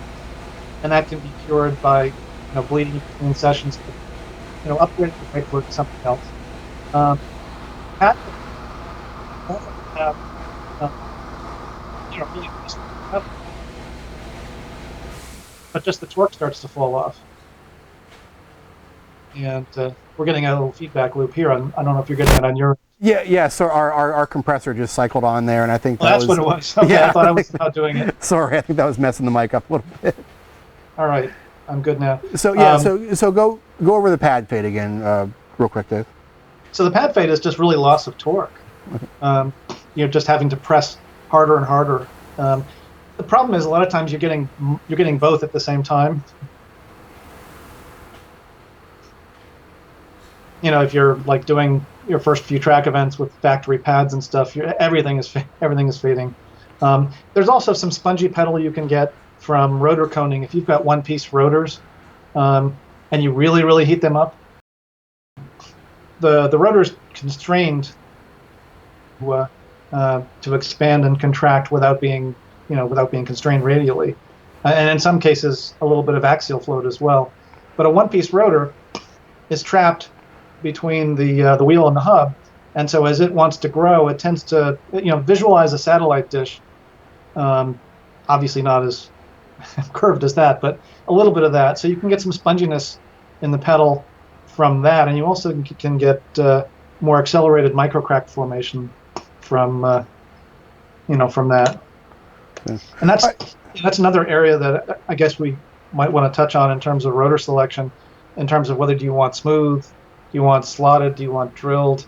B: that can be cured by bleeding between sessions. Upgrading the brake fluid to something else. Pad have really nice pedal, but just the torque starts to fall off. and we're getting a little feedback loop here. I don't know if you're getting it on your.
A: Yeah. So our compressor just cycled on there, and I think
B: Well, that's what it was. Okay,
A: Yeah,
B: I thought I was not doing it.
A: Sorry, I think that was messing the mic up a little bit.
B: All right, I'm good now.
A: So yeah, so go over the pad fade again, real quick, Dave.
B: So the pad fade is just really loss of torque. You're just having to press harder and harder. The problem is a lot of times you're getting both at the same time. If you're like doing your first few track events with factory pads and stuff, everything is fading. There's also some spongy pedal you can get from rotor coning if you've got one-piece rotors, and you really heat them up. The rotor's constrained to expand and contract without being constrained radially, and in some cases a little bit of axial float as well. But a one-piece rotor is trapped between the wheel and the hub, and so as it wants to grow, it tends to visualize a satellite dish. Obviously not as curved as that, but a little bit of that. So you can get some sponginess in the pedal from that, and you also can get more accelerated microcrack formation from that.
A: Yeah.
B: And that's another area that I guess we might want to touch on in terms of rotor selection, in terms of whether do you want smooth, do you want slotted, do you want drilled, do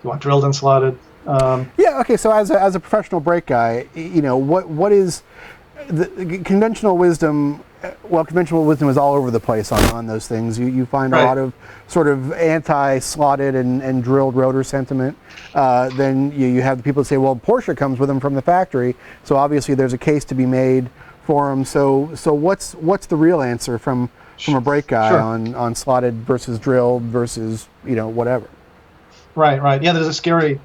B: you want drilled and slotted?
A: Yeah. Okay. So as a professional brake guy, what is the conventional wisdom? Well, conventional wisdom is all over the place on those things. You find
B: Right.
A: a lot of sort of anti-slotted and drilled rotor sentiment. Then you have the people that say, well, Porsche comes with them from the factory, so obviously there's a case to be made for them. So what's the real answer from a brake guy
B: Sure.
A: on slotted versus drilled versus whatever?
B: Right. Yeah, there's a scary.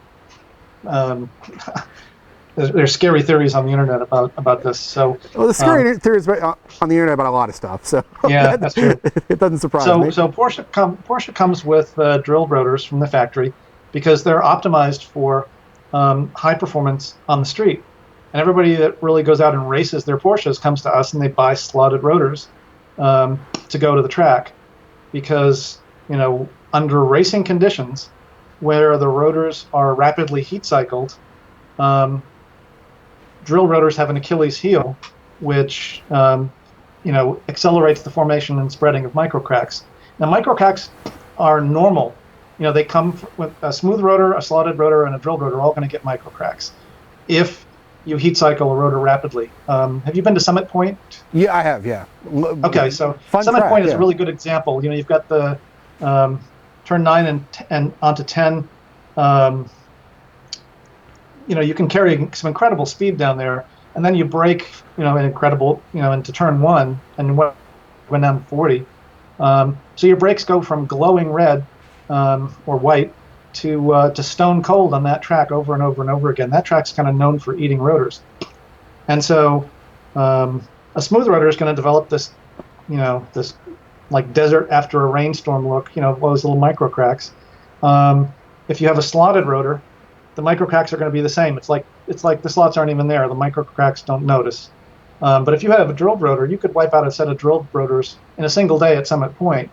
B: There's scary theories on the internet about this. So
A: Well, the scary theories on the internet about a lot of stuff. So
B: yeah, that's true.
A: It doesn't surprise me.
B: So Porsche comes with drilled rotors from the factory because they're optimized for high performance on the street. And everybody that really goes out and races their Porsches comes to us and they buy slotted rotors to go to the track, because under racing conditions where the rotors are rapidly heat cycled, drill rotors have an Achilles heel, which accelerates the formation and spreading of microcracks. Now, microcracks are normal. They come with a smooth rotor, a slotted rotor, and a drilled rotor, all going to get microcracks if you heat cycle a rotor rapidly. Have you been to Summit Point?
A: Yeah, I have. Yeah.
B: Okay, so
A: Fun
B: Summit
A: track,
B: Point is
A: yeah.
B: a really good example. You've got the turn 9 and onto 10. You can carry some incredible speed down there, and then you brake, into turn 1 and went down to 40. So your brakes go from glowing red or white to stone cold on that track over and over and over again. That track's kind of known for eating rotors, and so a smooth rotor is going to develop this, this like desert after a rainstorm look. Those little microcracks. If you have a slotted rotor, the microcracks are going to be the same. It's like the slots aren't even there. The microcracks don't notice. But if you have a drilled rotor, you could wipe out a set of drilled rotors in a single day at Summit Point.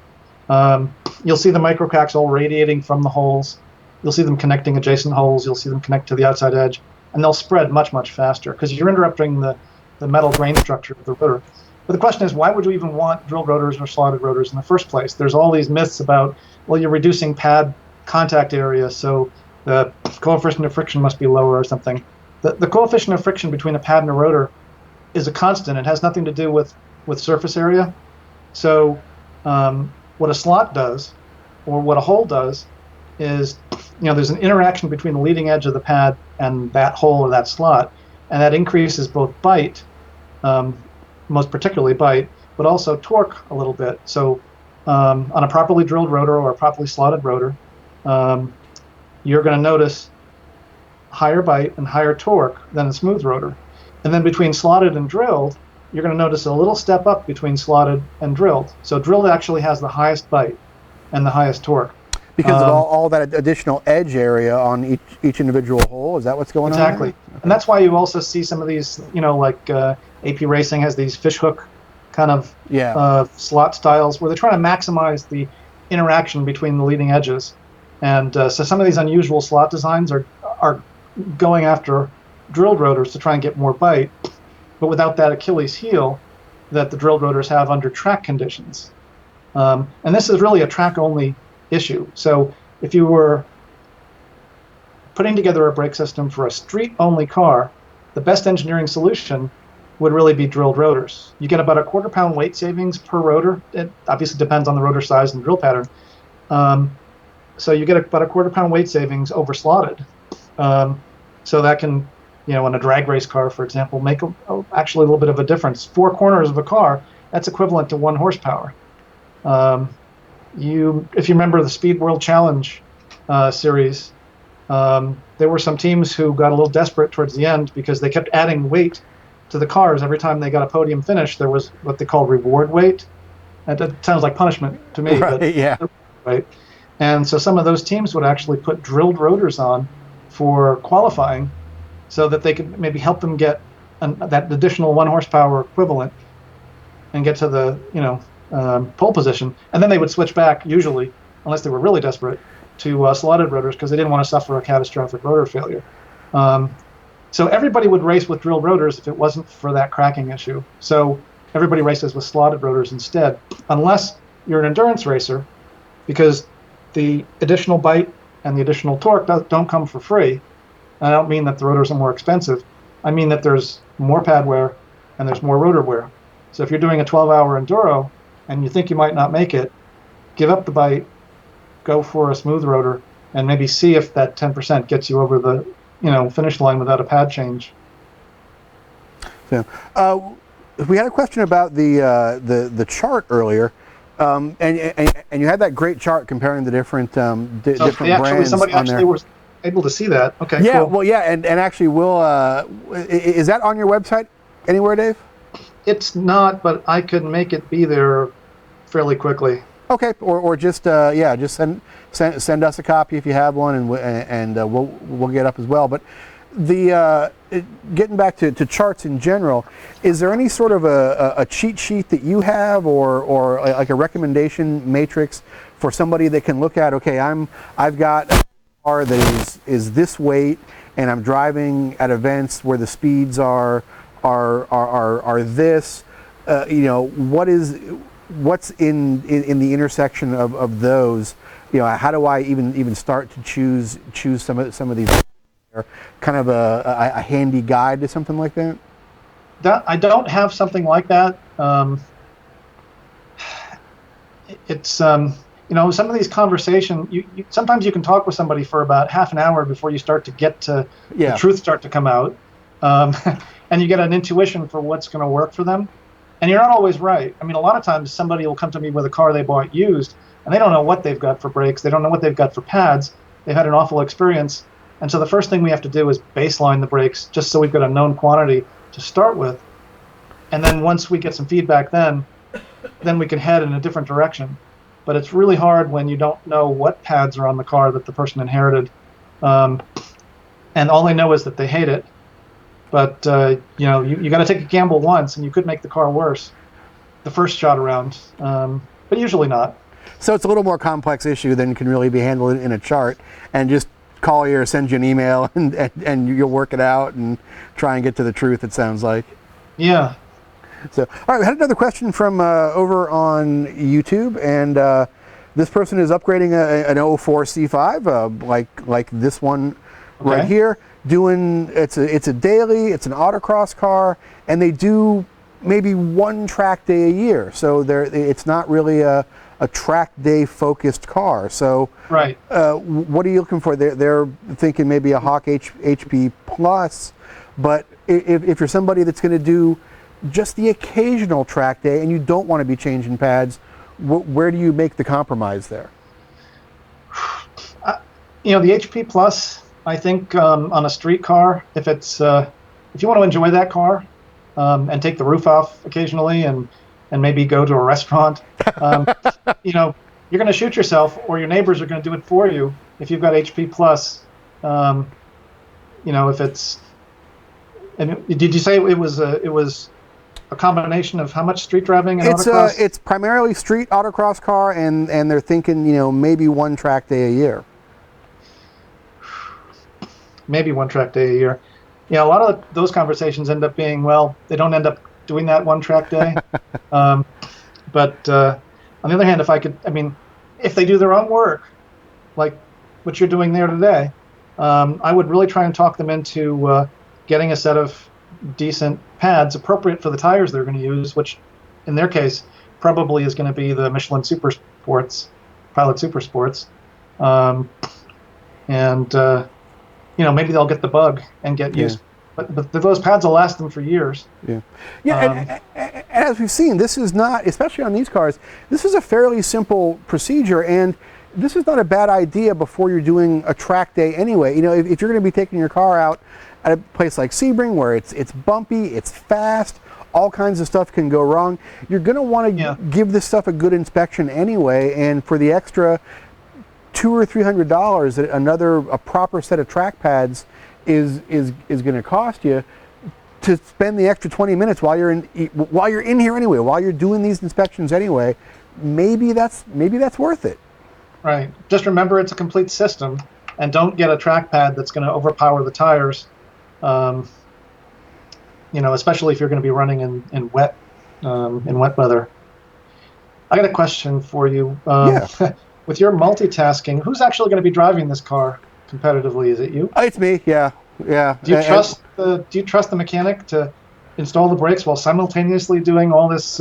B: You'll see the microcracks all radiating from the holes. You'll see them connecting adjacent holes. You'll see them connect to the outside edge, and they'll spread much faster because you're interrupting the metal grain structure of the rotor. But the question is, why would you even want drilled rotors or slotted rotors in the first place? There's all these myths about, well, you're reducing pad contact area, so the coefficient of friction must be lower or something. The coefficient of friction between a pad and a rotor is a constant. It has nothing to do with surface area. So what a slot does, or what a hole does, is there's an interaction between the leading edge of the pad and that hole or that slot, and that increases both bite, most particularly bite, but also torque a little bit. So on a properly drilled rotor or a properly slotted rotor, you're going to notice higher bite and higher torque than a smooth rotor. And then between slotted and drilled, you're going to notice a little step up between slotted and drilled. So drilled actually has the highest bite and the highest torque.
A: Because of all that additional edge area on each individual hole? Is that what's going on?
B: Exactly.
A: Okay.
B: And that's why you also see some of these, like AP Racing has these fishhook kind of slot styles where they're trying to maximize the interaction between the leading edges. And so some of these unusual slot designs are going after drilled rotors to try and get more bite, but without that Achilles heel that the drilled rotors have under track conditions. And this is really a track-only issue. So if you were putting together a brake system for a street-only car, the best engineering solution would really be drilled rotors. You get about a quarter-pound weight savings per rotor. It obviously depends on the rotor size and drill pattern. So you get about a quarter-pound weight savings over slotted. So that can, in a drag race car, for example, make actually a little bit of a difference. 4 corners of a car, that's equivalent to 1 horsepower. If you remember the Speed World Challenge series, there were some teams who got a little desperate towards the end because they kept adding weight to the cars. Every time they got a podium finish, there was what they call reward weight. That sounds like punishment to me.
A: Right,
B: but,
A: yeah.
B: Right. And so some of those teams would actually put drilled rotors on for qualifying so that they could maybe help them get that additional 1 horsepower equivalent and get to the pole position. And then they would switch back, usually, unless they were really desperate, to slotted rotors because they didn't want to suffer a catastrophic rotor failure. So everybody would race with drilled rotors if it wasn't for that cracking issue. So everybody races with slotted rotors instead, unless you're an endurance racer, because the additional bite and the additional torque don't come for free. And I don't mean that the rotors are more expensive. I mean that there's more pad wear and there's more rotor wear. So if you're doing a 12-hour enduro and you think you might not make it, give up the bite, go for a smooth rotor, and maybe see if that 10% gets you over the finish line without a pad change.
A: So, we had a question about the chart earlier, and you had that great chart comparing the different different brands
B: somebody
A: on there.
B: actually was able to see that. Okay.
A: Yeah.
B: Cool.
A: Well, yeah, and actually, is that on your website anywhere, Dave?
B: It's not, but I could make it be there fairly quickly.
A: Okay, or just just send us a copy if you have one, and we'll get up as well. But getting back to charts in general, is there any sort of a cheat sheet that you have, or like a recommendation matrix for somebody that can look at? Okay, I've got a car that is this weight, and I'm driving at events where the speeds are this. What's in the intersection of those? How do I even start to choose some of these? Kind of a handy guide to something like that.
B: I don't have something like that. It's some of these conversations. Sometimes you can talk with somebody for about half an hour before you start to get to the truth start to come out, and you get an intuition for what's going to work for them. And you're not always right. I mean, a lot of times somebody will come to me with a car they bought used, and they don't know what they've got for brakes. They don't know what they've got for pads. They've had an awful experience. And so the first thing we have to do is baseline the brakes just so we've got a known quantity to start with. And then once we get some feedback then we can head in a different direction. But it's really hard when you don't know what pads are on the car that the person inherited. And all they know is that they hate it. But you got to take a gamble once, and you could make the car worse the first shot around, but usually not.
A: So it's a little more complex issue than can really be handled in a chart, and just call you or send you an email, and you'll work it out and try and get to the truth, it sounds like.
B: Yeah.
A: So, all right, we had another question from over on YouTube, and this person is upgrading an 04 C5, like this one right here. It's a daily, it's an autocross car, and they do maybe 1 track day a year. So it's not really a track day focused car. So
B: right.
A: What are you looking for? They're thinking maybe a Hawk HP Plus, but if you're somebody that's going to do just the occasional track day and you don't want to be changing pads, where do you make the compromise there?
B: The HP Plus, I think on a street car, if you want to enjoy that car and take the roof off occasionally and maybe go to a restaurant, you're going to shoot yourself, or your neighbors are going to do it for you if you've got HP Plus. If it's, and did you say it was a combination of how much street driving and autocross?
A: It's primarily street autocross car, and they're thinking, maybe one track day a year.
B: Maybe one track day a year. Yeah, a lot of those conversations end up being, well, they don't end up doing that one track day. But on the other hand, if they do their own work, like what you're doing there today, I would really try and talk them into getting a set of decent pads appropriate for the tires they're going to use, which in their case probably is going to be the Michelin Pilot Super Sports. Maybe they'll get the bug and get used. But those pads will last them for years.
A: And as we've seen, this is not, especially on these cars, this is a fairly simple procedure, and this is not a bad idea before you're doing a track day anyway. If you're going to be taking your car out at a place like Sebring where it's bumpy, it's fast, all kinds of stuff can go wrong, you're going to want to give this stuff a good inspection anyway, and for the extra $200 or $300 a proper set of track pads is going to cost you, to spend the extra 20 minutes while you're in here anyway, while you're doing these inspections anyway. Maybe that's worth it.
B: Right. Just remember, it's a complete system, and don't get a track pad that's going to overpower the tires. Especially if you're going to be running in wet weather. I got a question for you. With your multitasking, who's actually going to be driving this car competitively? Is it you?
A: It's me. Yeah.
B: Do you trust the mechanic to install the brakes while simultaneously doing all this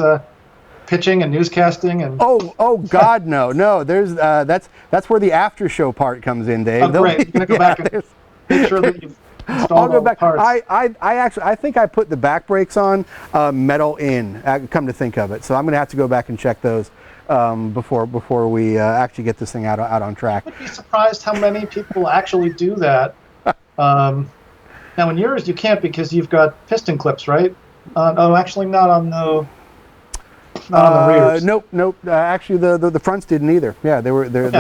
B: pitching and newscasting and?
A: Oh God, no. There's that's where the after show part comes in, Dave.
B: Oh, great. You're gonna go back and make sure that you've installed
A: I'll go back.
B: all the parts.
A: I think I put the back brakes on metal in. Come to think of it, so I'm gonna have to go back and check those before we actually get this thing out on track.
B: I would be surprised how many people actually do that. Now in yours you can't, because you've got piston clips, right? Actually not on the rears.
A: Nope. Actually, the fronts didn't either. Yeah, they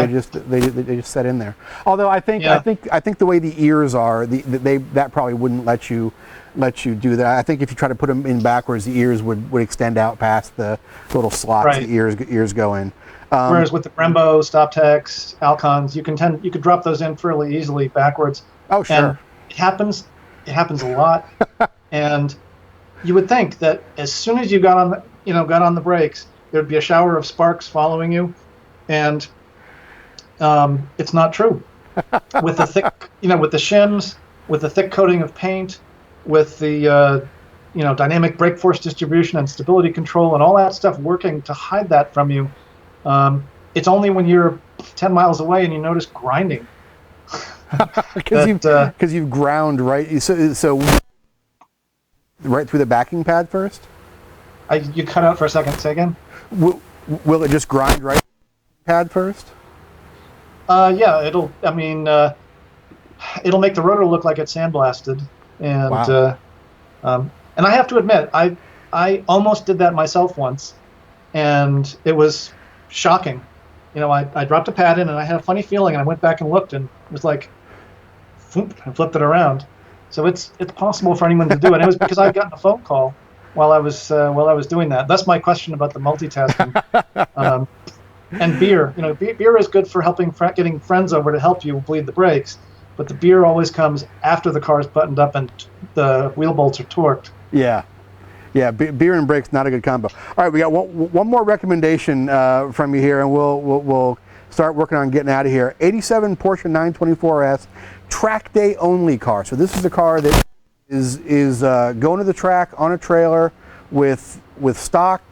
A: just set in there. Although I think the way the ears are, that probably wouldn't let you do that. I think if you try to put them in backwards, the ears would extend out past the little slots the ears go in.
B: Whereas with the Brembo, StopTechs, Alcons, you could drop those in fairly easily backwards.
A: Oh, sure.
B: And it happens a lot. And you would think that as soon as you got on the brakes, there'd be a shower of sparks following you, and it's not true. With the thick, with the shims, with the thick coating of paint, with the dynamic brake force distribution and stability control and all that stuff working to hide that from you, it's only when you're 10 miles away and you notice grinding.
A: Because you've ground right. So right through the backing pad first.
B: You cut out for a second. Say again.
A: Will it just grind right pad first?
B: Yeah, it'll make the rotor look like it's sandblasted, and
A: wow.
B: And I have to admit, I almost did that myself once, and it was shocking. I dropped a pad in, and I had a funny feeling, and I went back and looked, and it was like, whoop, and flipped it around. So it's possible for anyone to do it. It was because I got a phone call while I was doing that. That's my question about the multitasking. And beer. Beer is good for getting friends over to help you bleed the brakes, but the beer always comes after the car's buttoned up and the wheel bolts are torqued.
A: Yeah. Beer and brakes, not a good combo. All right, we got one more recommendation from you here, and we'll start working on getting out of here. 87 Porsche 924S, track day only car. So this is a car that is going to the track on a trailer with stock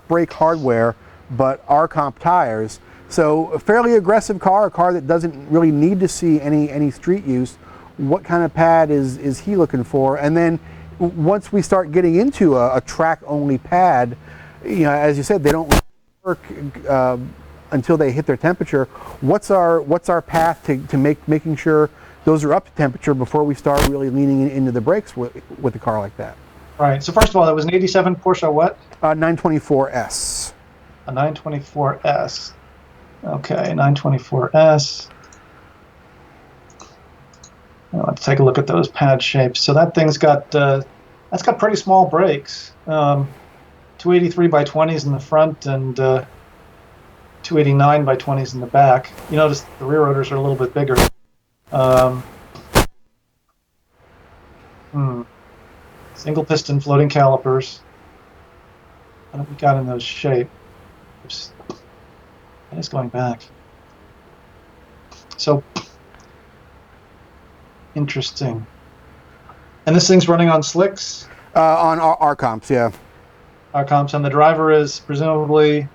A: brake hardware, but R-Comp tires. So a fairly aggressive car, a car that doesn't really need to see any street use. What kind of pad is he looking for? And then once we start getting into a track only pad, as you said, they don't work until they hit their temperature. What's our path to making sure those are up to temperature before we start really leaning into the brakes with a car like that?
B: Right. So first of all, that was an 87 Porsche what?
A: 924S.
B: A 924S. Okay, 924S. Now let's take a look at those pad shapes. So that thing's got that's got pretty small brakes. 283 by 20s in the front and 289 by 20s in the back. You notice the rear rotors are a little bit bigger. Single piston floating calipers. What have we got in those shape? Oops. That is going back. So interesting. And this thing's running on slicks?
A: On our comps, yeah.
B: Our comps, and the driver is presumably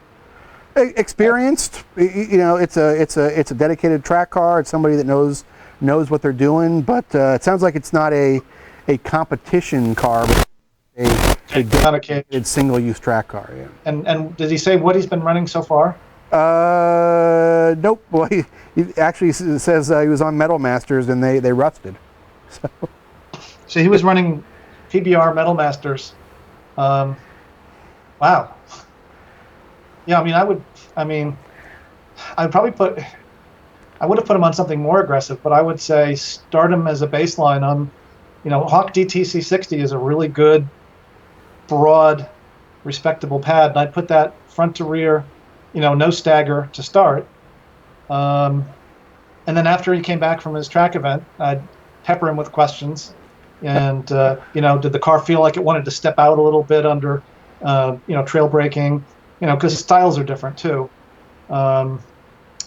A: experienced. You know, it's a dedicated track car. It's somebody that knows what they're doing. But it sounds like it's not a competition car, but a dedicated single-use track car. Yeah.
B: And did he say what he's been running so far?
A: Nope. Well, he actually says he was on Metal Masters and they rusted.
B: So he was running PBR Metal Masters. Wow. Yeah, I would have put him on something more aggressive, but I would say start him as a baseline on, Hawk DTC60 is a really good, broad, respectable pad, and I'd put that front to rear, no stagger to start. And then after he came back from his track event, I'd pepper him with questions. And, did the car feel like it wanted to step out a little bit under, trail braking? Because styles are different too. And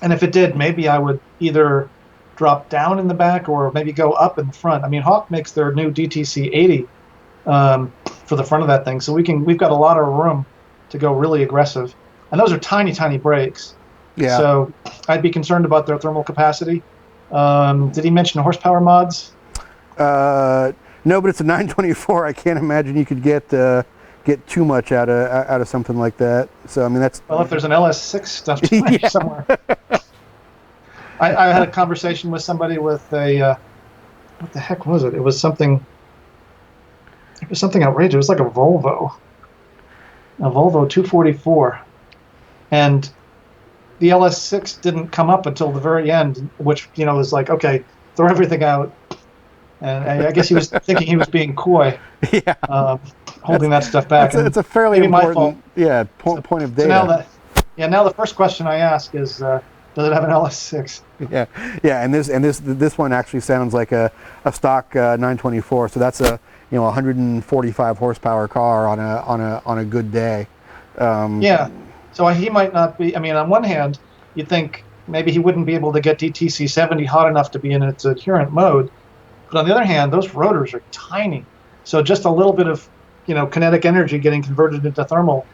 B: if it did, maybe I would either drop down in the back or maybe go up in the front. Hawk makes their new DTC80 for the front of that thing, so we've got a lot of room to go really aggressive. And those are tiny, tiny brakes.
A: Yeah.
B: So I'd be concerned about their thermal capacity. Did he mention horsepower mods?
A: No, but it's a 924. I can't imagine you could get too much out of something like that. So that's
B: well, if there's an LS6 stuff somewhere. I had a conversation with somebody with a what the heck was it? It was something outrageous. It was like a Volvo 244, and the LS6 didn't come up until the very end, which was like, okay, throw everything out. And I guess he was thinking he was being coy, holding that stuff back.
A: It's a fairly important point of data.
B: So now the first question I ask is, does it have an LS6?
A: Yeah, and this one actually sounds like a stock 924. So that's a 145 horsepower car on a good day.
B: So he might not be. On one hand, you'd think maybe he wouldn't be able to get DTC 70 hot enough to be in its adherent mode. But on the other hand, those rotors are tiny. So just a little bit of, kinetic energy getting converted into thermal,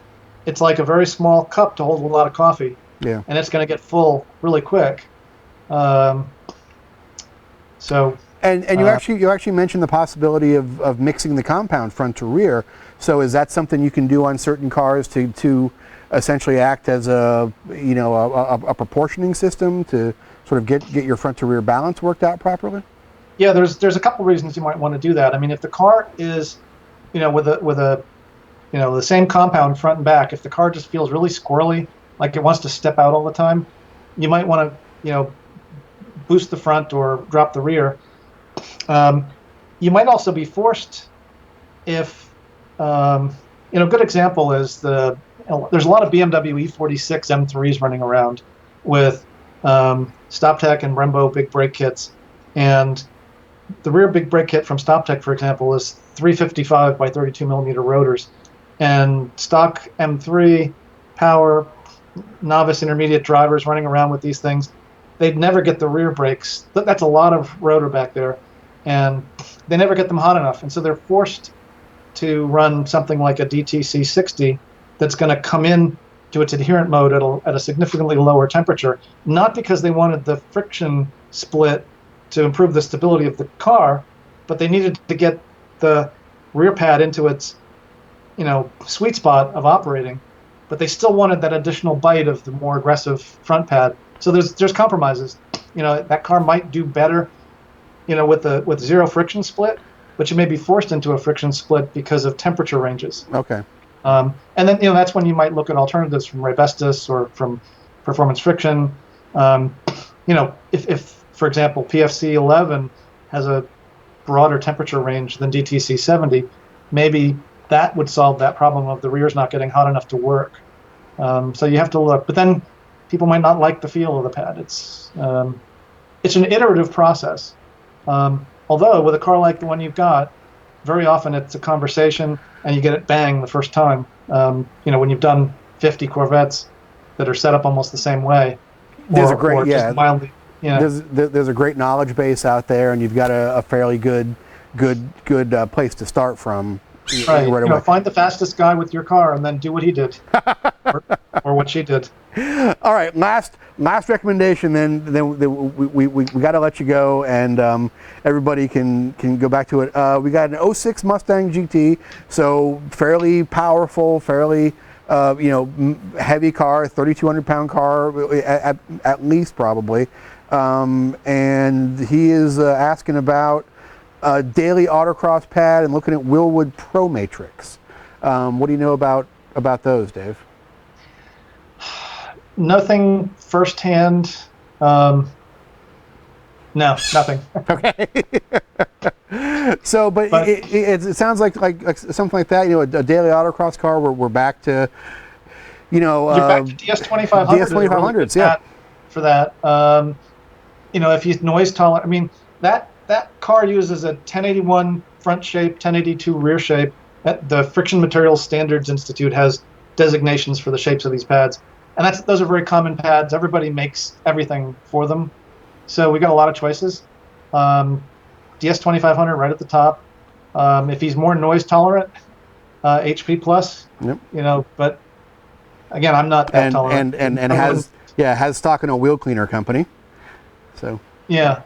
B: it's like a very small cup to hold a lot of coffee.
A: Yeah.
B: And it's going to get full really quick. And
A: you actually mentioned the possibility of mixing the compound front to rear. So is that something you can do on certain cars to essentially act as a proportioning system to sort of get your front to rear balance worked out properly?
B: Yeah, there's a couple reasons you might want to do that. If the car is, with the same compound front and back, if the car just feels really squirrely, like it wants to step out all the time, you might want to, boost the front or drop the rear. You might also be forced if, a good example is there's a lot of BMW E46 M3s running around with StopTech and Brembo big brake kits, and the rear big brake kit from StopTech, for example, is 355 by 32 millimeter rotors, and stock M3 power novice intermediate drivers running around with these things, they'd never get the rear brakes. That's a lot of rotor back there, and they never get them hot enough, and so they're forced to run something like a DTC 60 that's going to come in to its adherent mode at a significantly lower temperature, not because they wanted the friction split to improve the stability of the car, but they needed to get the rear pad into its, sweet spot of operating, but they still wanted that additional bite of the more aggressive front pad. So there's compromises. That car might do better, with zero friction split, but you may be forced into a friction split because of temperature ranges.
A: Okay.
B: And then that's when you might look at alternatives from Rybestos or from Performance Friction. If for example, PFC 11 has a broader temperature range than DTC 70, maybe that would solve that problem of the rear's not getting hot enough to work. So you have to look, but then people might not like the feel of the pad. It's an iterative process. Although with a car like the one you've got, very often it's a conversation and you get it bang the first time. When you've done 50 Corvettes that are set up almost the same way.
A: There's a great,
B: just mildly,
A: There's a great knowledge base out there, and you've got a fairly good place to start from.
B: Right. Find the fastest guy with your car and then do what he did, or what she did.
A: All right, last recommendation. Then we got to let you go, and everybody can go back to it. We got an 06 Mustang GT, so fairly powerful, fairly heavy car, 3,200-pound car at least probably, and he is asking about a daily autocross pad and looking at Willwood Pro Matrix. What do you know about those, Dave?
B: Nothing firsthand. No, nothing.
A: Okay. So, but it sounds like something like that. A daily autocross car. We're back to,
B: you're back to DS2500.
A: DS2500s, yeah.
B: For that, if he's noise tolerant. I mean, that car uses a 1081 front shape, 1082 rear shape. The Friction Materials Standards Institute has designations for the shapes of these pads, and those are very common pads. Everybody makes everything for them, so we got a lot of choices. DS2500 right at the top. If he's more noise tolerant, HP Plus.
A: Yep.
B: But again, I'm not that tolerant.
A: And has stock in a wheel cleaner company. So.
B: Yeah.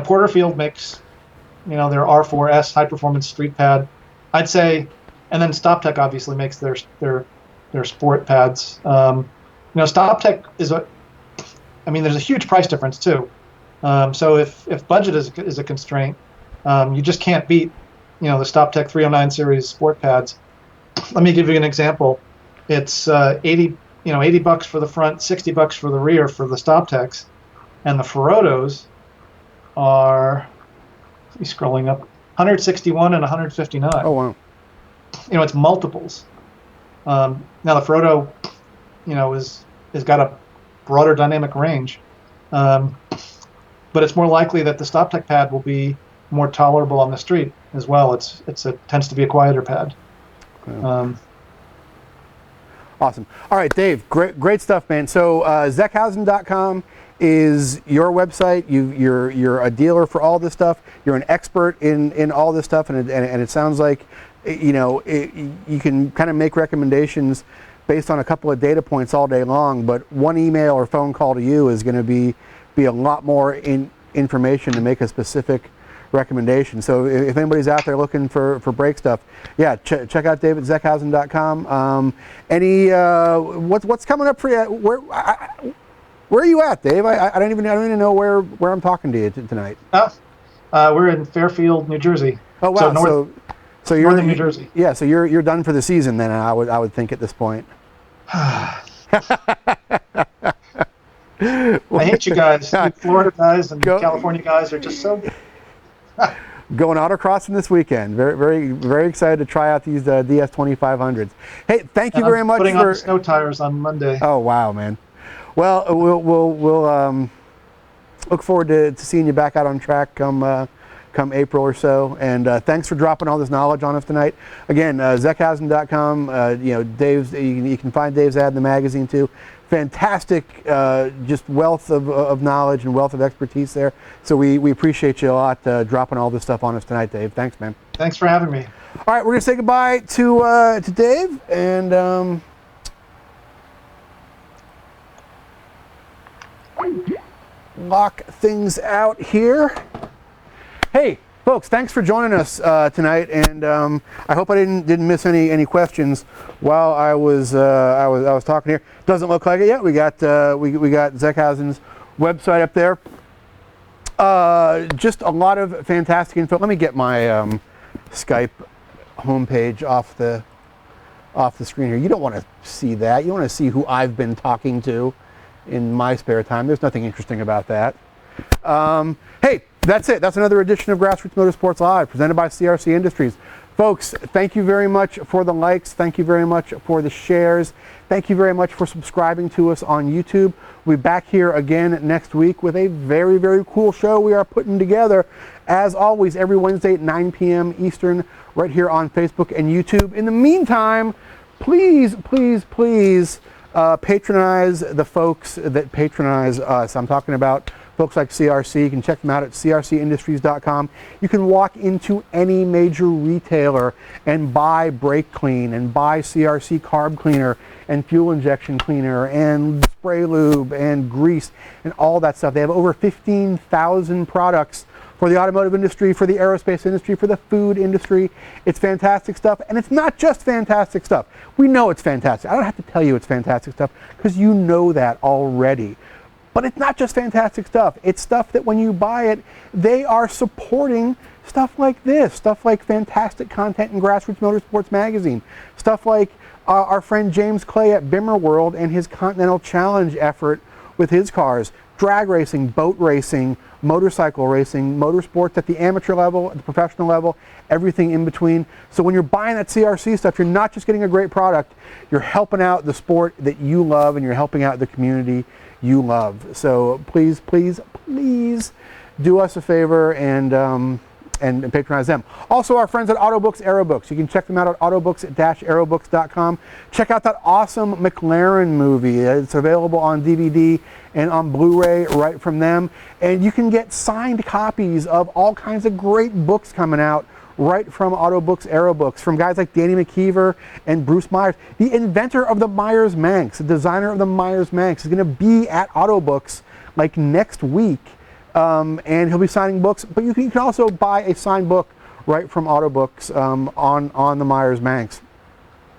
B: Porterfield makes, their R4S high performance street pad. I'd say, and then StopTech obviously makes their sport pads. StopTech there's a huge price difference too. So if budget is a constraint, you just can't beat, the StopTech 309 series sport pads. Let me give you an example. It's $80 for the front, $60 for the rear for the StopTechs, and the Ferodos are, scrolling up, 161 and 159.
A: Oh wow.
B: It's multiples. Now the Ferodo, is got a broader dynamic range, but it's more likely that the StopTech pad will be more tolerable on the street as well. It tends to be a quieter pad.
A: Okay. Awesome. All right, Dave, great stuff, man. So Zeckhausen.com is your website. You're a dealer for all this stuff. You're an expert in all this stuff, and it sounds like you can kind of make recommendations based on a couple of data points all day long. But one email or phone call to you is going to be a lot more information to make a specific recommendation. So if anybody's out there looking for brake stuff, yeah, check out davidzeckhausen.com. What's coming up for you? Where are you at, Dave? I don't even know where I'm talking to you tonight.
B: We're in Fairfield, New Jersey.
A: Oh wow! So you're
B: northern New Jersey.
A: Yeah, so you're done for the season then. I would think at this point.
B: I hate you guys. You Florida guys and California guys are just so.
A: Going autocrossing this weekend. Very, very, very excited to try out these DS2500s. Hey, thank you very much
B: putting on snow tires on Monday.
A: Oh wow, man. Well, we'll look forward to seeing you back out on track come April or so. And thanks for dropping all this knowledge on us tonight. Again, Zeckhausen.com. Dave's. You can find Dave's ad in the magazine too. Fantastic, just wealth of knowledge and wealth of expertise there. So we appreciate you a lot dropping all this stuff on us tonight, Dave. Thanks, man.
B: Thanks for having me.
A: All right, we're gonna say goodbye to Dave and. Lock things out here. Hey, folks, thanks for joining us tonight, and I hope I didn't miss any questions while I was talking here. Doesn't look like it yet. We got Zeckhausen's website up there. Just a lot of fantastic info. Let me get my Skype homepage off the screen here. You don't want to see that. You want to see who I've been talking to in my spare time. There's nothing interesting about that. Hey, That's it. That's another edition of Grassroots Motorsports Live, presented by CRC Industries. Folks, thank you very much for the likes. Thank you very much for the shares. Thank you very much for subscribing to us on YouTube. We'll be back here again next week with a very, very cool show we are putting together. As always, every Wednesday at 9 p.m. Eastern, right here on Facebook and YouTube. In the meantime, please, please, please patronize the folks that patronize us. I'm talking about folks like CRC. You can check them out at crcindustries.com. You can walk into any major retailer and buy brake clean and buy CRC carb cleaner and fuel injection cleaner and spray lube and grease and all that stuff. They have over 15,000 products for the automotive industry, for the aerospace industry, for the food industry. It's fantastic stuff, and it's not just fantastic stuff. We know it's fantastic. I don't have to tell you it's fantastic stuff because you know that already. But it's not just fantastic stuff. It's stuff that when you buy it, they are supporting stuff like this, stuff like fantastic content in Grassroots Motorsports Magazine, stuff like our friend James Clay at Bimmer World and his Continental Challenge effort with his cars, drag racing, boat racing, motorcycle racing, motorsports at the amateur level, at the professional level, everything in between. So when you're buying that CRC stuff, you're not just getting a great product, you're helping out the sport that you love and you're helping out the community you love. So please, please, please do us a favor and patronize them. Also, our friends at Autobooks Aerobooks. You can check them out at autobooks-aerobooks.com. Check out that awesome McLaren movie. It's available on DVD and on Blu-ray right from them. And you can get signed copies of all kinds of great books coming out right from Autobooks Aerobooks, from guys like Danny McKeever and Bruce Myers. The inventor of the Myers Manx, the designer of the Myers Manx, is going to be at Autobooks like next week. And he'll be signing books, but you can also buy a signed book right from Autobooks on the Myers Manx.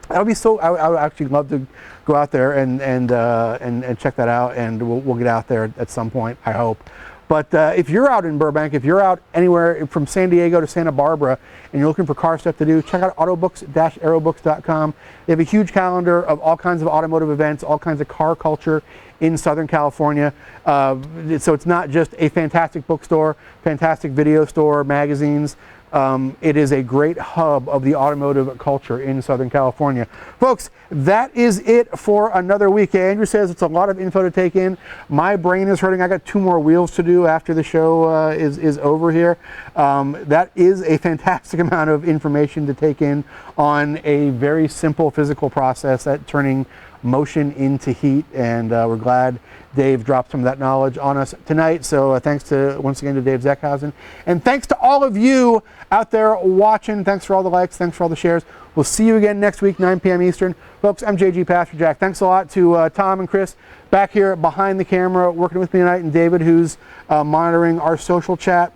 A: That would be so. I would actually love to go out there and check that out, and we'll get out there at some point, I hope. But if you're out in Burbank, if you're out anywhere from San Diego to Santa Barbara, and you're looking for car stuff to do, check out autobooks-aerobooks.com. They have a huge calendar of all kinds of automotive events, all kinds of car culture in Southern California. So it's not just a fantastic bookstore, fantastic video store, magazines. It is a great hub of the automotive culture in Southern California. Folks, that is it for another week. Andrew says it's a lot of info to take in. My brain is hurting. I got 2 more wheels to do after the show is over here. That is a fantastic amount of information to take in on a very simple physical process, that turning motion into heat, and we're glad Dave dropped some of that knowledge on us tonight. So thanks once again to Dave Zeckhausen, and thanks to all of you out there watching. Thanks for all the likes, thanks for all the shares. We'll see you again next week, 9 p.m. Eastern. Folks, I'm JG Pastor Jack. Thanks a lot to Tom and Chris back here behind the camera working with me tonight, and David, who's monitoring our social chat.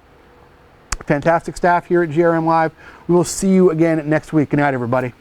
A: Fantastic staff here at GRM Live. We will see you again next week. Good night, everybody.